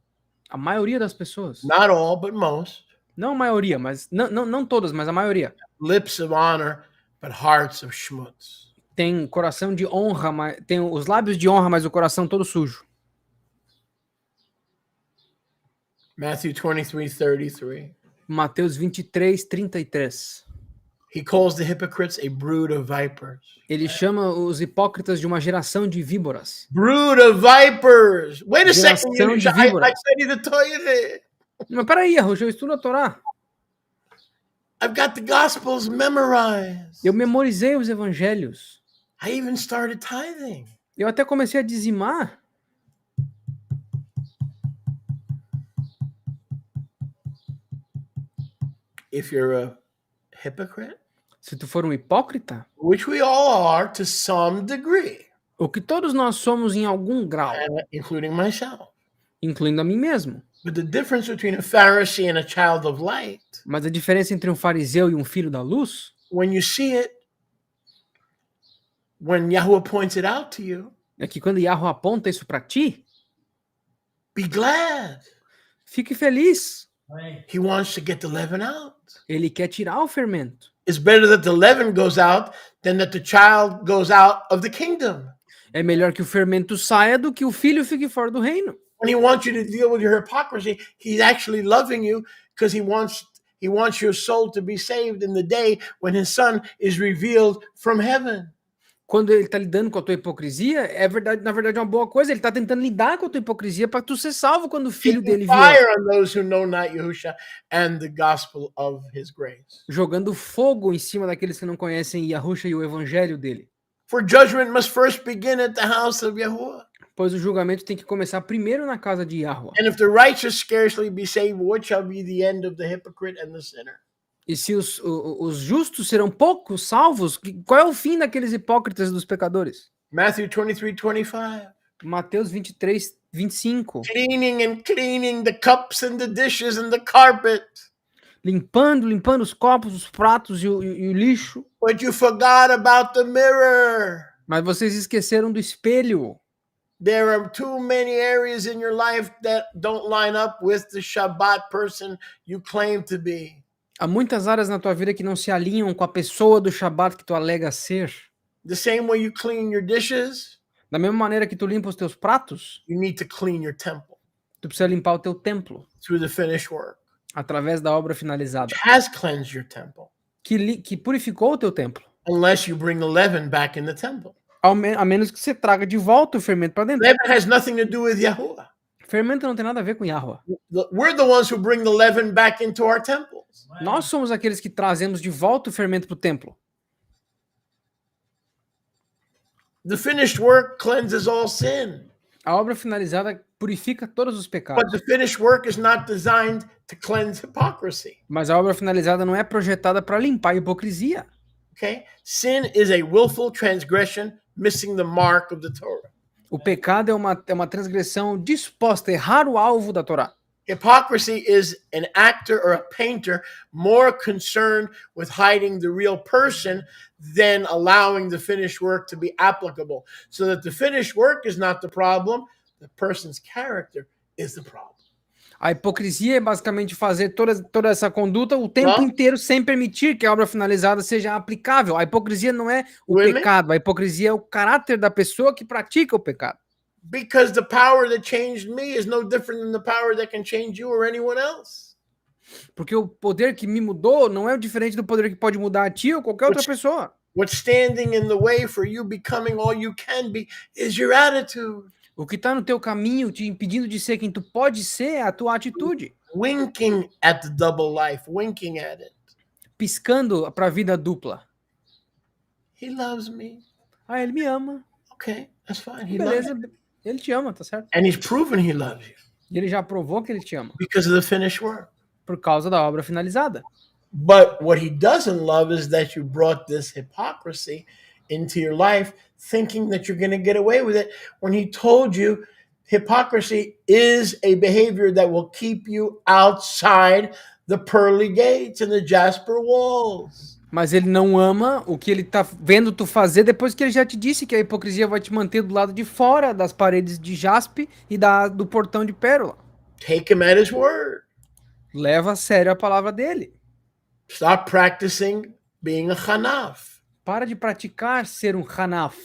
A maioria das pessoas. not all, but most, Não a maioria, mas não todas, mas a maioria. lips of honor, but hearts of schmutz. Tem coração de honra, mas tem os lábios de honra, mas o coração todo sujo. Matthew 23:33. Mateus 23:33. He calls the hypocrites a brood of vipers. Ele chama os hipócritas de uma geração de víboras. Brood of vipers. Wait a second. Geração de I víboras. studied the Torah. Mas peraí, Arrojo, eu estudo a Torá. I've got the Gospels memorized. Eu memorizei os evangelhos. I even started tithing. Eu até comecei a dizimar. If you're a hypocrite, Se tu for um hipócrita, which we all are to some degree, o que todos nós somos em algum grau, including myself. incluindo a mim mesmo. But the difference between a Pharisee and a child of light, Mas a diferença entre um fariseu e um filho da luz, when you see it, when Yahuwah points it out to you, é que quando Yahweh aponta isso para ti, be glad. fique feliz. He wants to get the leaven out. Ele quer tirar o fermento. It's better that the leaven goes out than that the child goes out of the kingdom. É melhor que o fermento saia do que o filho fique fora do reino. When he wants you to deal with your hypocrisy, he's actually loving you because he wants your soul to be saved in the day when his son is revealed from heaven. Quando ele está lidando com a tua hipocrisia, na verdade é uma boa coisa. Ele está tentando lidar com a tua hipocrisia para tu ser salvo quando o filho dele vier. Fire on those who know not Yahusha and the gospel of his grace. Jogando fogo em cima daqueles que não conhecem Yahusha e o evangelho dele. For judgment must first begin at the house of Yahuwah. Pois o julgamento tem que começar primeiro na casa de Yahweh. And if the righteous scarcely be saved, what shall be the end of the hypocrite and the sinner? E se os justos serão poucos salvos, qual é o fim daqueles hipócritas e dos pecadores? Matthew 23:25. Mateus 23:25. Cleaning the cups and the dishes and the carpet. Limpando os copos, os pratos e o lixo. But you forgot about the mirror. Mas vocês esqueceram do espelho. There are too many areas in your life that don't line up with the Shabbat person you claim to be. Há muitas áreas na tua vida que não se alinham com a pessoa do Shabat que tu alega ser. The same way you clean your dishes, Da mesma maneira que tu limpa os teus pratos, you need to clean your temple tu precisa limpar o teu templo through the finished work. através da obra finalizada, Has cleansed your temple, que purificou o teu templo. unless you bring the leaven back in the temple. A menos que você traga de volta o fermento para dentro. Leaven has nothing to do with Yahuwah. Fermento não tem nada a ver com Yahweh. We're the ones who bring the leaven back into our temples. Nós somos aqueles que trazemos de volta o fermento para o templo. The finished work cleanses all sin. A obra finalizada purifica todos os pecados. But the finished work is not designed to cleanse hypocrisy. Mas a obra finalizada não é projetada para limpar a hipocrisia. Okay? Sin is a willful transgression, missing the mark of the Torah. O pecado é uma transgressão disposta a errar o alvo da Torá. Hypocrisy is an actor or a painter more concerned with hiding the real person than allowing the finished work to be applicable. So that the finished work is not the problem, the person's character is the problem. A hipocrisia é basicamente fazer toda essa conduta o tempo Well, inteiro sem permitir que a obra finalizada seja aplicável. A hipocrisia não é o women, pecado, a hipocrisia é o caráter da pessoa que pratica o pecado. because the power that changed me is no different than the power that can change you or anyone else. Porque o poder que me mudou não é diferente do poder que pode mudar a ti ou qualquer outra pessoa. What's standing in the way for you becoming all you can be is your attitude. O que está no teu caminho te impedindo de ser quem tu pode ser é a tua atitude. Winking at the double life, winking at it. Piscando para a vida dupla. He loves me. Ah, ele me ama. Okay, that's fine. He loves Beleza, you. ele te ama, tá certo? And he's proven he loves you E ele já provou que ele te ama. because of the finished work. Por causa da obra finalizada. But what he doesn't love is that you brought this hypocrisy into your life, thinking that you're going to get away with it, when he told you hypocrisy is a behavior that will keep you outside the pearly gates and the jasper walls. Mas ele não ama o que ele tá vendo tu fazer depois que ele já te disse que a hipocrisia vai te manter do lado de fora das paredes de jaspe e do portão de pérola. Take him at his word. Leva a sério a palavra dele. Stop practicing being a hanaf. Para de praticar ser um hanaf.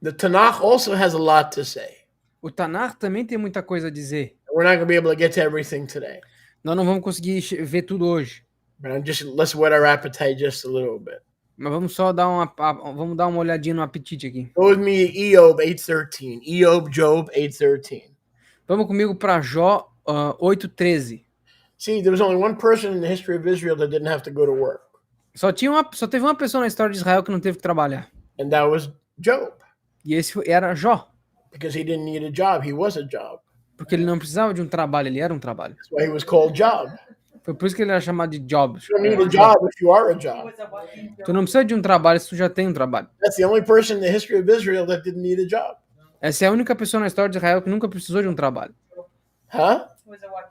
The Tanakh also has a lot to say. O Tanakh também tem muita coisa a dizer. We're not going to be able to get to everything today. Nós não vamos conseguir ver tudo hoje. But let's whet our appetite just a little bit. Mas vamos só dar uma olhadinha no apetite aqui. Go with me to Eob 8:13. Job 8:13. Vamos comigo para Jó 8:13. See, there was only one person in the history of Israel that didn't have to go to work, Só teve uma pessoa na história de Israel que não teve que trabalhar. and that was Job, E esse era Jó. because he didn't need a job. He was a job. Porque ele não precisava de um trabalho, ele era um trabalho. That's why he was called Job. Foi por isso que ele era chamado de Job. You don't need a job if you are a job. Tu não precisa de um trabalho se tu já tem um trabalho. That's the only person in the history of Israel that didn't need a job. Essa é a única pessoa na história de Israel que nunca precisou de um trabalho. Huh?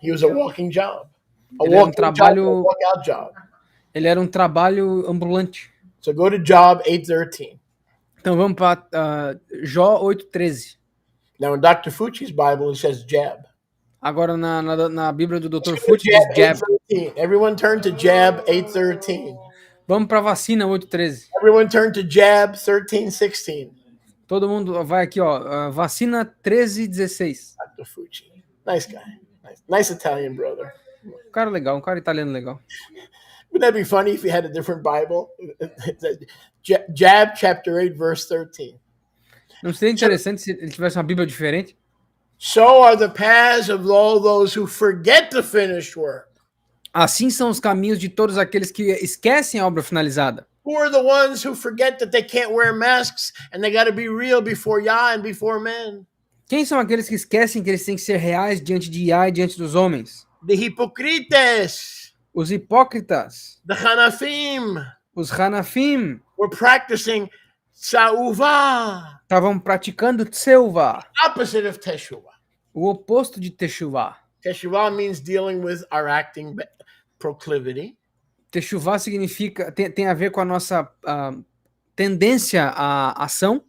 He was a walking job. A Ele era walking job, a walkout job. Ele era um trabalho ambulante. So go to Job 8:13. Então vamos para Jó 8:13. Now in Dr. Fucci's Bible it says jab. Agora na Bíblia do Dr. Fucci diz jab. 8:13. Everyone turn to Jab 8:13. Vamos para vacina 8:13. Everyone turn to Jab 13:16. Todo mundo vai aqui, ó, vacina 13:16. Dr. Fucci. Nice guy. Nice Italian brother. Um cara legal, um cara italiano legal. Wouldn't that be funny if you had a different Bible? Jab chapter 8 verse 13. Não seria interessante se ele tivesse uma Bíblia diferente? So are the paths of all those who forget the finished work. Assim são os caminhos de todos aqueles que esquecem a obra finalizada. Who are the ones who forget that they can't wear masks and they got to be real before Yah and before men? Quem são aqueles que esquecem que eles têm que ser reais diante de Yah e diante dos homens? The hypocrites, Os hipócritas, the Hanafim, os Hanafim, were practicing Sa'uvah, estavam praticando Tseuva, opposite of Teshuvah. o oposto de Teshuvah. Teshuvah means dealing with our acting proclivity. Teshuvah significa, tem a ver com a nossa tendência à ação,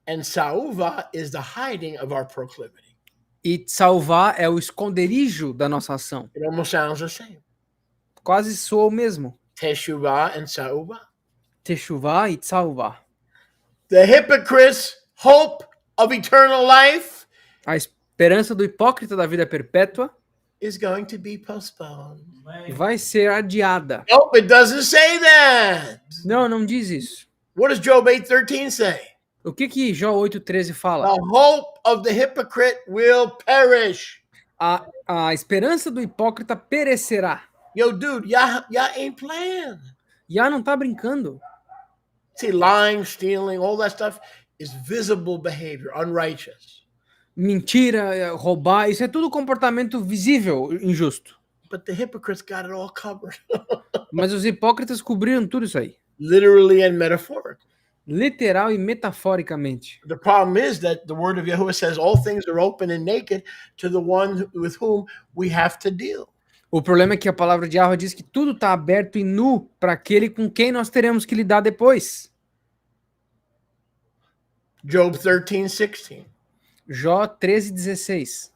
And Sa'uvah is the hiding of our proclivity. e Tsauvá é o esconderijo da nossa ação. It almost sounds the same. Quase soa o mesmo. Teshuvah and Sa'uvah. Teshuvah e Tsauvá. The hypocrite's hope of eternal life A esperança do hipócrita da vida perpétua is going to be postponed. vai ser adiada. Nope, it doesn't say that. Não, não diz isso. What does Job 8:13 say? O que Jó 8:13 fala? The hope of the hypocrite will perish. A esperança do hipócrita perecerá. Yo, dude, Yah ain't playing. Yah não tá brincando. See, lying, stealing, all that stuff is visible behavior, unrighteous. Mentira, roubar, isso é tudo comportamento visível, injusto. But the hypocrites got it all covered. Mas os hipócritas cobriram tudo isso aí. Literally and metaphorically. Literal e metaforicamente. The problem is that the word of Yahuwah says all things are open and naked to the one with whom we have to deal. O problema é que a palavra de Yahweh diz que tudo está aberto e nu para aquele com quem nós teremos que lidar depois. Job 13:16. Jó 13:16.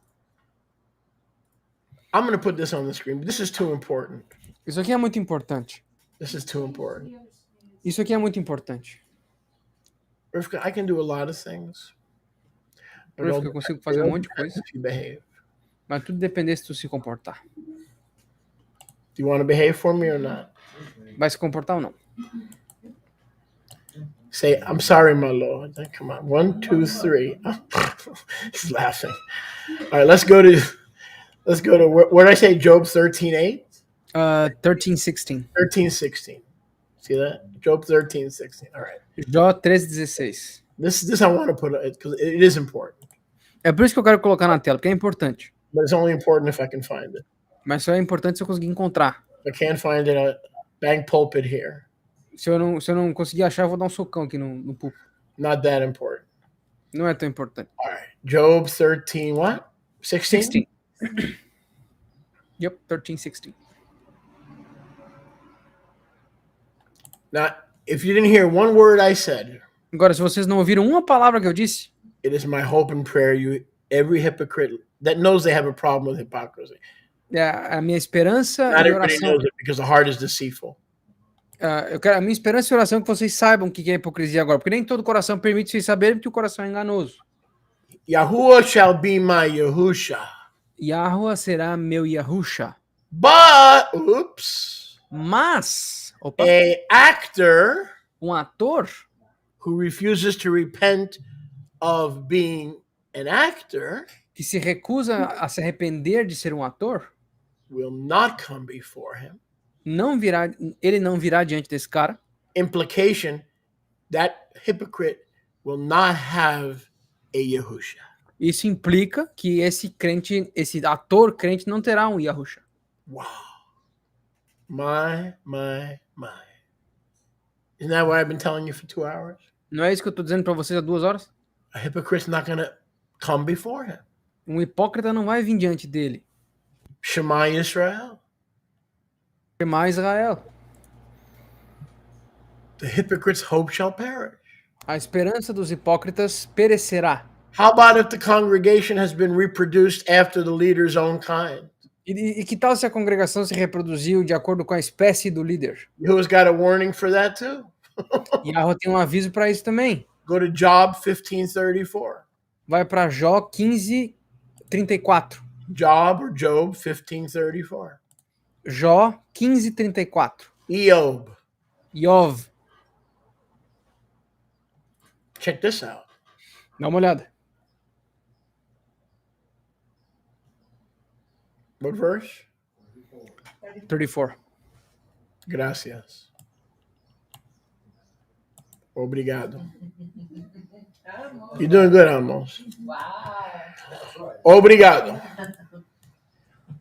I'm going to put this on the screen, but this is too important. Isso aqui é muito importante. This is too important. Isso aqui é muito importante. Rivka, I can do a lot of things. But Por isso que eu consigo fazer um monte de coisa. if you behave. Mas tudo depende se tu se comportar. Do you want to behave for me or not? Vai se comportar ou não? Say, I'm sorry, my Lord. Then come on. 1, 2, 3. He's laughing. All right, let's go to where did I say Job 13:8? 13:16. 13:16. See that? Job 13:16. All right. Jó 13:16. This I want to put it because it is important. É por isso que eu quero colocar na tela, porque é importante. But it's only important if I can find it. Mas só é importante se eu conseguir encontrar. I can't find it at Bang Pulpit here. Se eu não conseguir achar, eu vou dar um socão aqui no púlpito. Not that important. Não é tão importante. All right. Job 13, what? 16? 16. Yep, 13:16. Now, if you didn't hear one word I said, Agora, se vocês não ouviram uma palavra que eu disse, it is my hope and prayer every hypocrite that knows they have a problem with hypocrisy. é a minha esperança Not e everybody oração. knows it because the heart is deceitful. A minha esperança e oração é que vocês saibam o que é hipocrisia agora, porque nem todo coração permite vocês saberem que o coração é enganoso. Yahuwah shall be my Yahusha. Yahuwah será meu Yahusha. But, oops, Mas, a actor um ator who refuses to repent of being an actor que se recusa a se arrepender de ser um ator, will not come before him. ele não virá diante desse cara. Implication, that hypocrite will not have a Yahusha. Isso implica que esse ator crente não terá um Yahusha. Wow. My. Isn't that what I've been telling you for 2 hours? Não é isso que eu estou dizendo para vocês há 2 horas? A hypocrite's not going to come before him. Um hipócrita não vai vir diante dele. Shema Israel. Shema Israel. The hypocrite's hope shall perish. A esperança dos hipócritas perecerá. How about if the congregation has been reproduced after the leader's own kind? E que tal se a congregação se reproduziu de acordo com a espécie do líder? Who's got a warning for that too? Yahweh tem um aviso para isso também. Go to Job 15:34. Vai para Jó 15:34. Job or Job 15:34. Jó 15:34. Eob. Iov. Check this out. Dá uma olhada. What verse? 34. Gracias. Obrigado. You're doing good, Amos. Wow. Obrigado.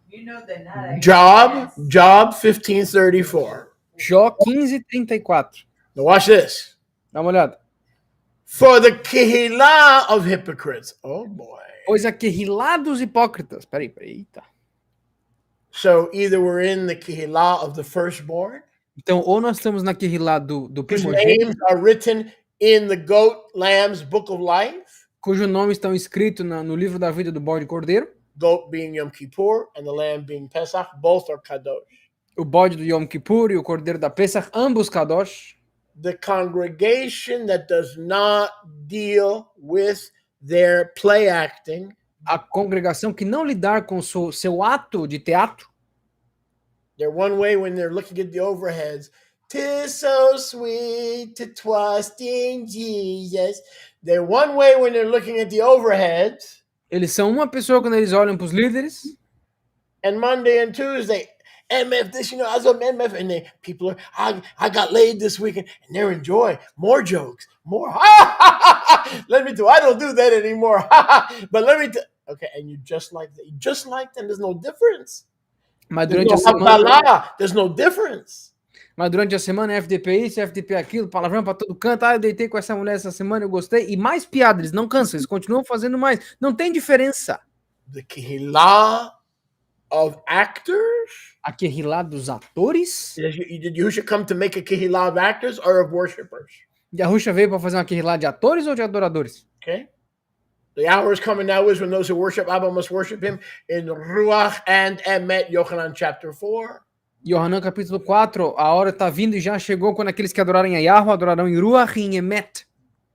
You know that not Job 15:34. Jó 15:34. Now watch this. Dá uma olhada. For the kehillah of hypocrites. Oh boy. Pois a querrilá dos hipócritas. Peraí. Eita. So either we're in the kehillah of the firstborn, Então, ou nós estamos na querrilá do whose primogênito, names are written in the goat lamb's book of life, cujo nome estão escritos no livro da vida do bode cordeiro. goat being Yom Kippur and the lamb being Pesach, both are kadosh. O bode do Yom Kippur e o cordeiro da Pesach, ambos kadosh. The congregation that does not deal with their play acting A congregação que não lidar com seu ato de teatro, they're one way when they're looking at the overheads. 'Tis so sweet to trust in Jesus. They're one way when they're looking at the overheads. eles são uma pessoa quando eles olham para os líderes, And Monday and Tuesday, MF this, I was on MF, and then people are, I got laid this weekend, and they're enjoying more jokes, more. Let me do. I don't do that anymore. But let me. Okay, and you just like them. There's no difference. mas There's durante a no semana, Havdalah. There's no difference. é FDP isso, FDP aquilo, palavrão para todo canto. Eu deitei com essa mulher essa semana, eu gostei. E mais piada, eles não cansam, eles continuam fazendo mais. Não tem diferença. The kehillah of actors. A querrilá dos atores. Did you should come to make a kehillah of actors or of worshipers? Yahusha veio para fazer uma Kehillah de atores ou de adoradores? Okay? The hour is coming now is when those who worship Abba must worship him in Ruach and Emet, Yochanan chapter 4. Yohanan capítulo 4, a hora está vindo e já chegou quando aqueles que adorarem a Yahweh adorarão em Ruach e em Emet.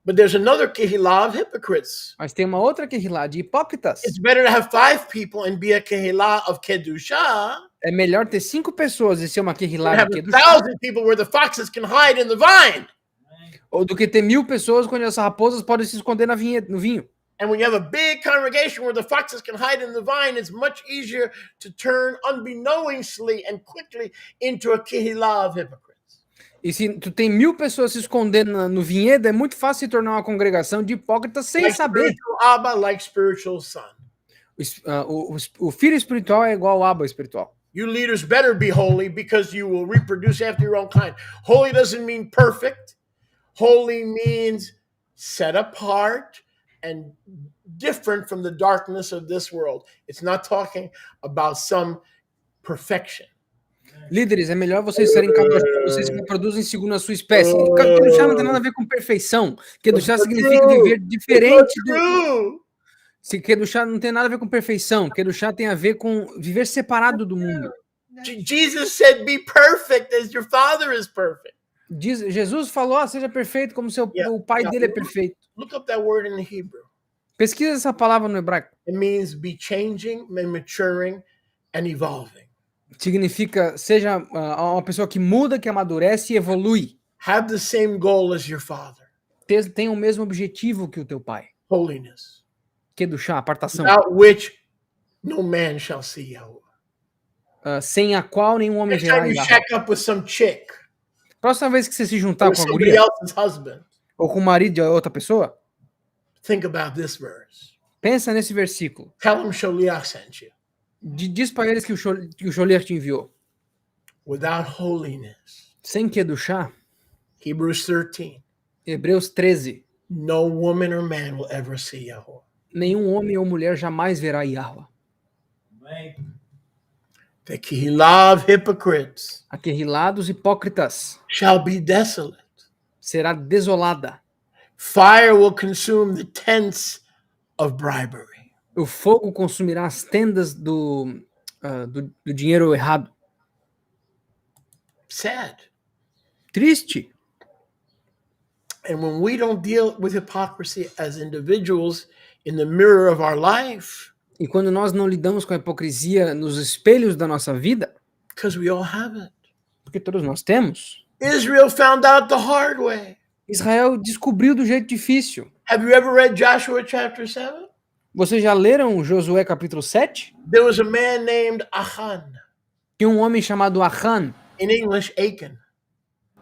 But there's another Kehillah of hypocrites. Mas tem uma outra Kehillah de hipócritas. It's better to have 5 people and be a Kehillah of Kedusha É melhor ter 5 pessoas e ser uma than Kehillah have de a Kedushá, 1,000 people where the foxes can hide in the vine. ou do que ter 1000 pessoas quando as raposas podem se esconder no vinho. And when you have a big congregation where the foxes can hide in the vine, it's much easier to turn unbeknowingly and quickly into a Kehillah of hypocrites. E se tu tem 1000 pessoas se escondendo no vinhedo, é muito fácil se tornar uma congregação de hipócritas sem Like saber. spiritual Abba, like spiritual son. O filho espiritual é igual ao Abba espiritual. You leaders better be holy because you will reproduce after your own kind. Holy doesn't mean perfect. Holy means set apart and different from the darkness of this world. It's not talking about some perfection. Líderes, é melhor vocês serem capaces, vocês se reproduzem segundo a sua espécie. Kedushá não tem nada a ver com perfeição. Kedushá significa viver diferente do... True. Se Kedushá não tem nada a ver com perfeição. Kedushá tem a ver com viver separado do mundo. Jesus said, "Be perfect as your Father is perfect." Jesus falou, seja perfeito como o pai dele é perfeito. Look up that word in the Hebrew. Pesquisa essa palavra no hebraico. It means be changing and maturing and evolving. Significa, seja uma pessoa que muda, que amadurece e evolui. Have the same goal as your Father. Tem o mesmo objetivo que o teu pai. Holiness. Kedushá, apartação. Without which no man shall see Yahweh. Sem a qual nenhum homem Next verá time you Yahweh. shack up with some chick Próxima vez que você se juntar or com a somebody guria, else's husband, ou com o marido de outra pessoa, think about this verse. pensa nesse versículo. Tell him Sholiach sent you. Diz para eles que o Sholiach te enviou. Without holiness. Sem Kedushá, Hebrews 13. Hebreus 13, No woman or man will ever see Yahweh. nenhum homem ou mulher jamais verá Yahweh. The Kehillah of hypocrites A Kehillah dos hipócritas shall be desolate. será desolada. Fire will consume the tents of bribery. O fogo consumirá as tendas do dinheiro errado. Sad. Triste. And when we don't deal with hypocrisy as individuals in the mirror of our life, E quando nós não lidamos com a hipocrisia nos espelhos da nossa vida, because we all have it. porque todos nós temos, Israel found out the hard way. Israel descobriu do jeito difícil. Have you ever read Joshua chapter 7? Vocês já leram Josué capítulo 7? There was a man named Achan. Tinha um homem chamado Achan, In English, Achan.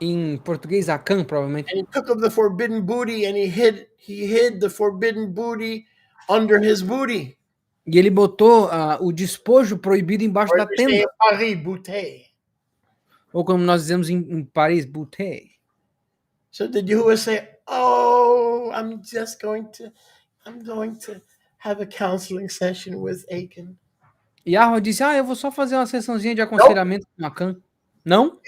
em português Acã, provavelmente. And he took of the forbidden booty and he hid the forbidden booty under his booty. E ele botou o despojo proibido embaixo Or da we say in tenda. Paris, bouteille. Ou como nós dizemos em Paris, bouteille. So did Yahuwah say, "Oh, I'm going to have a counseling session with Achan"? E Yahweh disse, eu vou só fazer uma sessãozinha de aconselhamento com Acã. Não?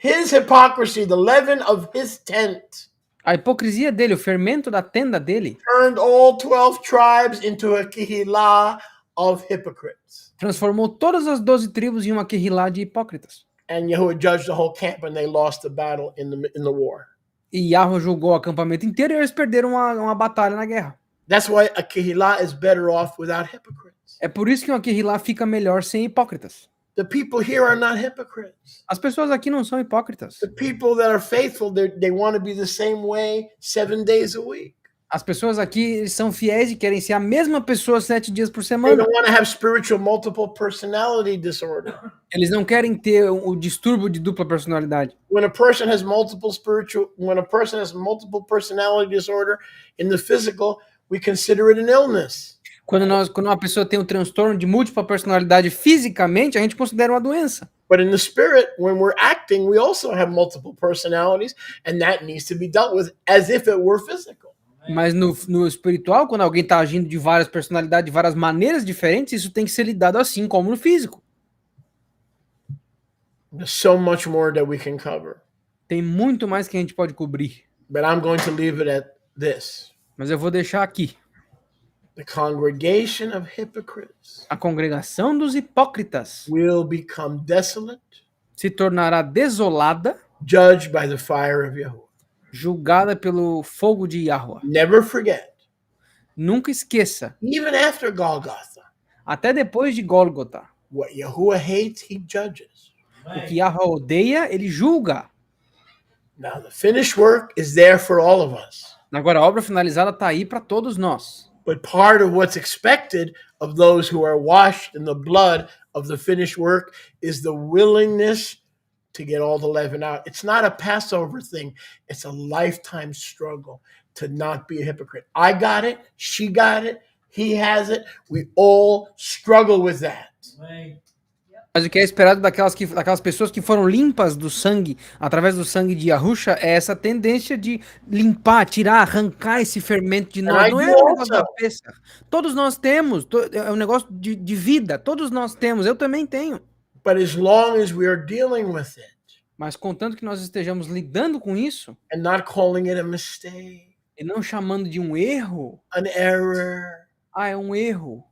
His hypocrisy, the leaven of his tent, A hipocrisia dele, o fermento da tenda dele, turned all 12 tribes into a kehillah of hypocrites. transformou todas as 12 tribos em uma Kehillah de hipócritas. And Yahuwah judged the whole camp and they lost the battle in the war. E Yahweh julgou o acampamento inteiro e eles perderam uma batalha na guerra. That's why a kehillah is better off without hypocrites. É por isso que uma Kehillah fica melhor sem hipócritas. The people here are not hypocrites. As pessoas aqui não são hipócritas. The people that are faithful, they want to be the same way 7 days a week. As pessoas aqui são fiéis e querem ser a mesma pessoa 7 dias por They semana. don't want to have spiritual multiple personality disorder. Eles não querem ter o distúrbio de dupla personalidade. When a person has multiple personality disorder in the physical, we consider it an illness. Quando uma pessoa tem um transtorno de múltipla personalidade fisicamente, a gente considera uma doença. But in the spirit, when we're acting, we also have multiple personalities, and that needs to be dealt with as if it were physical. Mas no espiritual, quando alguém está agindo de várias personalidades, de várias maneiras diferentes, isso tem que ser lidado assim como no físico. There's so much more that we can cover. Tem muito mais que a gente pode cobrir. But I'm going to leave it at this. Mas eu vou deixar aqui. The congregation of hypocrites A congregação dos hipócritas will become desolate, se tornará desolada, judged by the fire of Yahuwah. julgada pelo fogo de Yahweh. Never forget, Nunca esqueça, even after Golgotha, até depois de Gólgota, what Yahuwah hates, he judges. o que Yahweh odeia, ele julga. Now, the finished work is there for all of us. Agora, a obra finalizada está aí para todos nós. But part of what's expected of those who are washed in the blood of the finished work is the willingness to get all the leaven out. It's not a Passover thing. It's a lifetime struggle to not be a hypocrite. I got it. She got it. He has it. We all struggle with that. Mas o que é esperado daquelas pessoas que foram limpas do sangue, através do sangue de Yahusha, é essa tendência de limpar, tirar, arrancar esse fermento de nós. Não é um negócio da peça. Todos nós temos. É um negócio de vida. Todos nós temos. Eu também tenho. But as long as we are dealing with it, mas contanto que nós estejamos lidando com isso, and not calling it a mistake, e não chamando de um erro, an error. É um erro.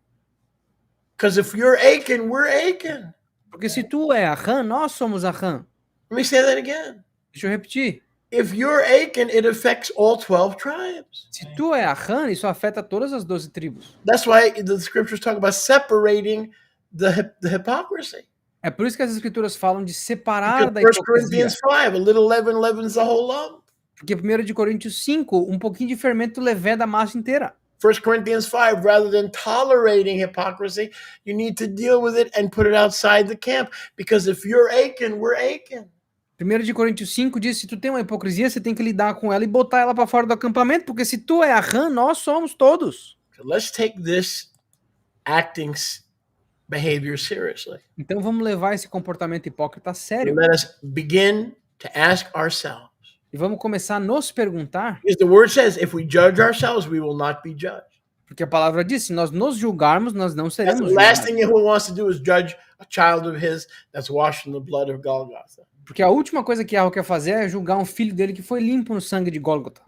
Because if you're Achan, we're Achan. Porque se tu é Achan, nós somos Achan. Let me say that again. Deixa eu repetir. If you're Achan, it affects all 12 tribes. Se tu é Achan, isso afeta todas as 12 tribos. That's why the scriptures talk about separating the hypocrisy. É por isso que as escrituras falam de separar da 1 hipocrisia. Corinthians 5, a little leaven leavens the whole lump. Porque 1 Coríntios 5, um pouquinho de fermento leveda a massa inteira. 1 Corinthians 5, rather than tolerating hypocrisy, you need to deal with it and put it outside the camp. Because if you're Achan, we're Achan. 1 Coríntios 5 diz, se tu tem uma hipocrisia, você tem que lidar com ela e botar ela para fora do acampamento, porque se tu é Achan, nós somos todos. So let's take this acting behavior seriously. Então vamos levar esse comportamento hipócrita a sério. Let us begin to ask ourselves. E vamos começar a nos perguntar. Because the word says, if we judge ourselves, we will not be judged. Porque a palavra diz, se nós nos julgarmos, nós não seremos That's the last julgados. thing Yahuwah wants to do is judge a child of his that's washed in the blood of Golgotha. Porque a última coisa que Yahweh quer fazer é julgar um filho dele que foi limpo no sangue de Gólgota.